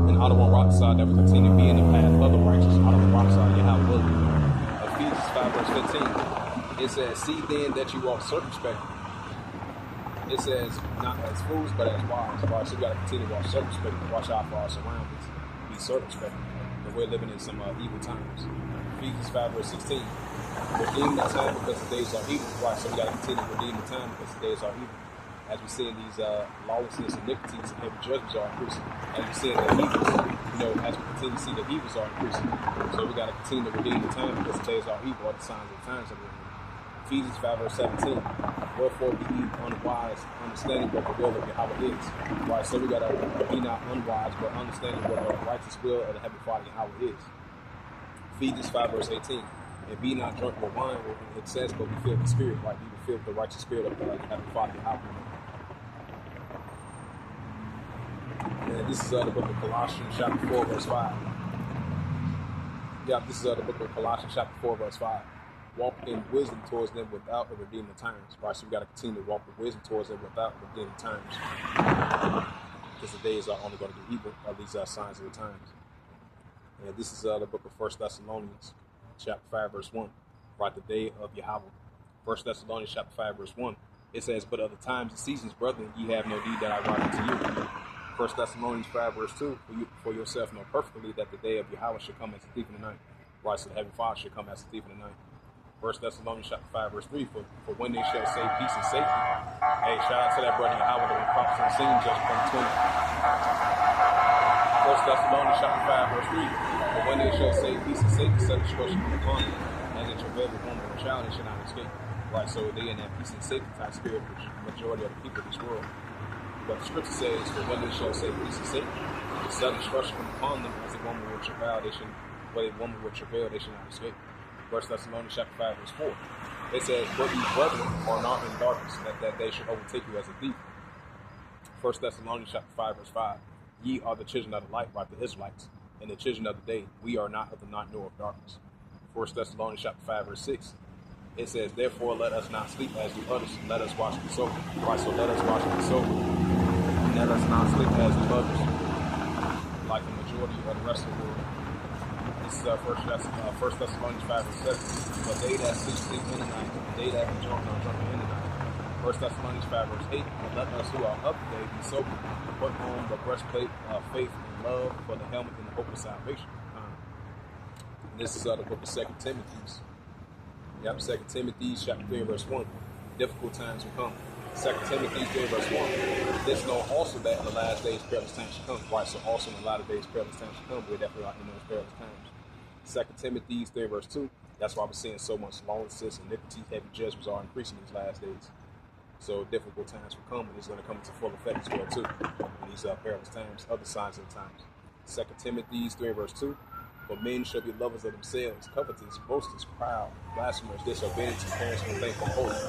And out of one rock side that will continue to be in the path of the righteous, out of the rock side Yahweh will be. Ephesians 5 verse 15, it says, see then that you walk circumspectly. It says, not as fools, but as wise. Right? So we got to continue to walk circumspectly, watch out for our surroundings, be circumspect. But we're living in some evil times. Ephesians 5 verse 16. Redeem the time because the days are evil. Right, so we got to continue to redeem the time because the days are evil. As we see in these lawlessness, iniquities, and heavy judgments are increasing. As we see in the evils, you know, as we continue to see the evils are increasing. So we got to continue to redeem the time because the days are evil, are the signs of the times that we're in. Ephesians 5 verse 17. Wherefore be ye unwise, understanding what the will of Yahweh is. Right, so we got to be not unwise, but understanding what the righteous will of the Heavenly Father Yahweh is. Ephesians 5 verse 18. And be not drunk with wine, where it says, but be filled with the Spirit. Right, be filled with the righteous spirit of the Heavenly Father Yahweh. And this is the book of Colossians chapter 4 verse 5. Yeah, this is the book of Colossians chapter 4 verse 5. Walk in wisdom towards them without redeeming the times. Right, so we got to continue to walk with wisdom towards them without redeeming the times. Because the days are only going to get evil, are these signs of the times. And this is the book of 1 Thessalonians chapter 5 verse 1. Right, the day of Yahweh. 1 Thessalonians chapter 5 verse 1. It says, but other times and seasons, brethren, ye have no need that I write unto you. 1 Thessalonians 5 verse 2, for yourself know perfectly that the day of Yahweh should come as a thief in the night. Right, so the Heavenly Father should come as a thief in the night. 1 Thessalonians chapter 5, verse 3, for when they shall say peace and safety. Hey, shout out to that brother Yahweh that was prophets on the scene just from 20. 1 Thessalonians chapter 5, verse 3, for when they shall say peace and safety, such destruction come upon them, as a travail with woman or child, they shall not escape. Right, so they in that peace and safety type spirit, which the majority of the people of this world. But the scripture says, for when they shall say peace and safety, the sudden destruction come upon them, as a woman will travail, they should, where a woman will travail, they should not escape. 1 Thessalonians chapter 5, verse 4. It says, but ye brethren are not in darkness, that day should overtake you as a thief. 1 Thessalonians chapter 5, verse 5. Ye are the children of the light, like the Israelites, and the children of the day. We are not of the night nor of darkness. 1 Thessalonians chapter 5, verse 6. It says, therefore let us not sleep as do others, let us watch and be sober. Right, so let us watch and be sober. And let us not sleep as do others, like the majority of the rest of the world. This is 1 Thessalonians 5, verse 7. But they that sleep in the night, and they that be drunk are drunken in the night. 1 Thessalonians 5, verse 8. But let us who are up today be sober, put on the breastplate of faith and love, for the helmet and the hope of salvation. This is the book of 2 Timothy. Yep, 2 Timothy chapter 3, verse 1. Difficult times will come. 2 Timothy 3, verse 1. This know also that in the last days perilous times shall come. Right, so also in the latter days perilous times shall come. We're definitely out in those perilous times. 2 Timothy 3, verse 2. That's why we're seeing so much lawlessness, iniquity, heavy judgments are increasing these last days. So difficult times will come, and it's going to come into full effect as well too. In these perilous times, other signs of the times. 2 Timothy 3, verse 2. For men shall be lovers of themselves, covetous, boasters, proud, blasphemers, disobedient to parents, unthankful, holy. 2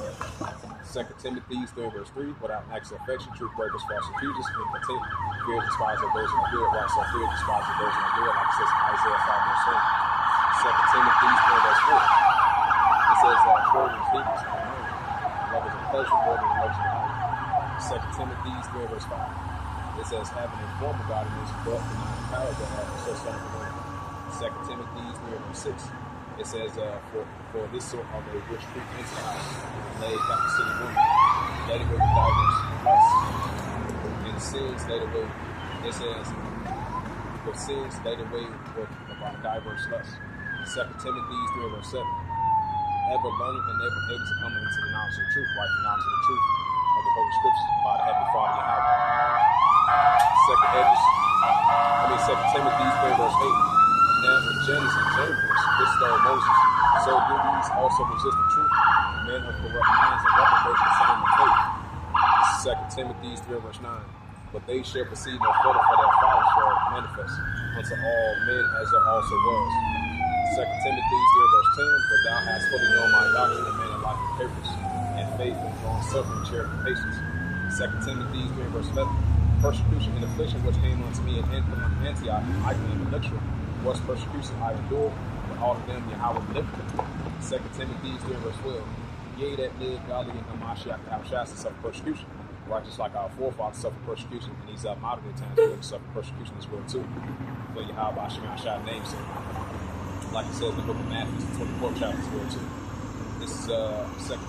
Timothy 3, verse 3. Without acts of affection, truth breakers, false accusers, incontent, fear despised of those who are good. Right, so fear despised of those who are good, like it says in Isaiah 5, verse 1. 2 Timothy 3, verse 4. It says, children, thieves, lovers of pleasure more than lovers of life. 2 Timothy 3, verse 5. It says, having a form of godliness, but denying power thereof, so son of the Lord. 2 Timothy 3, verse 6. It says, for this sort are they which creep into the house, and lay captive city women, let it go with divers lusts, and sins laid away. It says, for sins laid away with diverse lusts. 2 Timothy 3, verse 7. Ever learning and never able to come into the knowledge of the truth, right? The knowledge of the truth of the Holy Scriptures by the Heavenly Father Yahweh. 2 Timothy 3, verse 8. Now in Janus and Jambres, this Moses, so do these also resist the truth, men of corrupt minds and reprobation sound in faith. 2 Timothy 3, verse 9. But they shall proceed no further, for their folly shall manifest unto all men as it also was. 2 Timothy 3, verse 10. But thou hast fully known my doctrine, and men of life and purpose, and faith and long suffering, charity and patience. 2 Timothy 3, verse 11. Persecution and affliction which came unto me in Antioch, Iconium, and Lystra, was persecution I endured, but all of them Yahweh delivered them. 2 Timothy 3, verse 12. Ye that live godly in Hamashiach Yahushua suffer persecution, right? Just like our forefathers suffered persecution in these modern day times, we're going to suffer persecution as well too. For Yahweh Yahushua name sake. Like it says in the book of Matthew, 24th chapter as well too. This is 2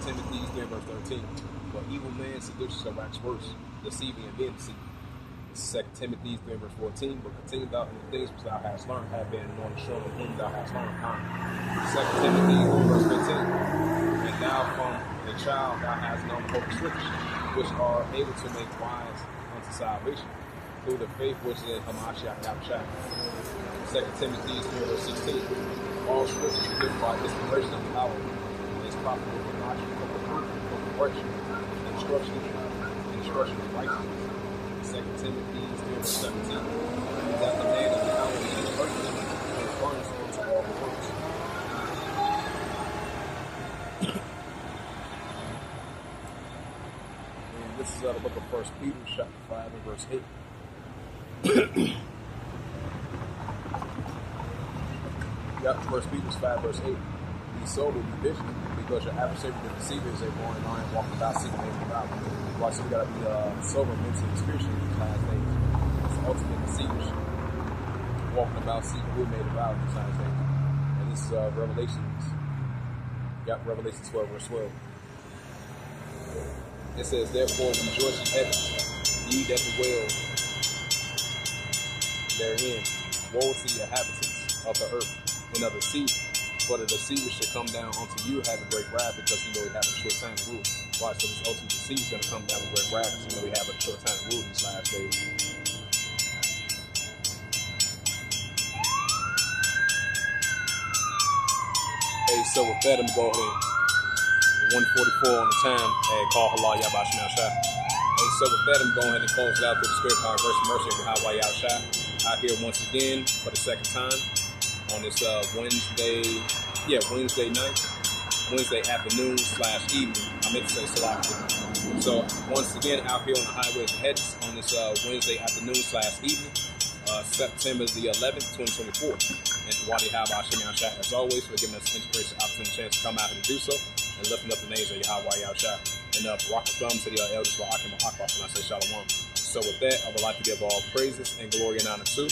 Timothy 3, verse 13. But evil men seduce shall wax worse, deceiving and being deceived. 2 Timothy 3, verse 14. But continue thou in the things which thou hast learned, have been known and shown of whom thou hast learned. 2 Timothy 3, verse 15. And thou from a child thou hast known the hope of Scripture, which are able to make wise unto salvation, through the faith which is in Hamashiach Yahushua. 2 Timothy 3, verse 16. All Scripture is given by inspiration of Yahweh, and is profitable for doctrine, for reproof, for correction, instruction of righteousness. 2 Timothy 3, verse 17. That the man of Yahweh is perfect and furnished unto all the works. And this is the book of 1 Peter, chapter 5, and verse 8. Yep, 1 Peter 5, verse 8. Be sober, be vigilant, because your adversary, the deceiver, is a roaring lion walking about seeking a devour. Right, so we gotta be sober, mentally, and spiritually in these last days. It's the ultimate deceivers walking about seeking who may devour in these last days. And this is Revelations. Got Revelation 12, verse 12. It says, therefore rejoice in heaven, ye that dwell therein. Woe to the inhabitants of the earth and of the sea, for the deceiver should come down unto you having great wrath, because you know we have a short time to rule. Right, so this ultimate deceiver is going to come down with great wrath, because you know we have a short time to rule these last days. Hey, so with that, I'm going to go ahead. 144 on the time, and call halal Yabash Shah. Hey, so with that, I'm going ahead and close it out through the spirit, power, verse, and mercy of Yahweh Yahushua. Out here once again for the second time on this Wednesday night, Wednesday afternoon / evening. I meant to say Salaki. So once again out here on the highways and hedges on this Wednesday afternoon / evening, September the 11th, 2024. And Wadi Haba Hashem Yahushua, as always, for giving us inspiration, opportunity, chance to come out and do so, and lifting up the names of Yahweh Yahushua. And rock a thumb to the elders for Akim Akbar, and I say Shalom. So with that, I would like to give all praises and glory and honor to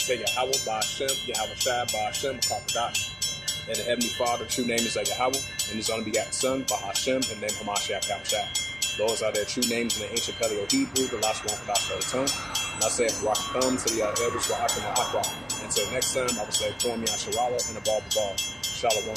Yahweh by Hashem, Yahweh Shai by Hashem, Kakadash. And the Heavenly Father, true name is Yahweh, and His only begotten Son by Hashem, and name Hamashiach Yahweh Shai. Those are their true names in the ancient Paleo Hebrew, the last one for the tongue. And I say, rock a thumb to the elders for Akim Akbar. Until next time, I will say, form Yasharala and above the ball. Shalom.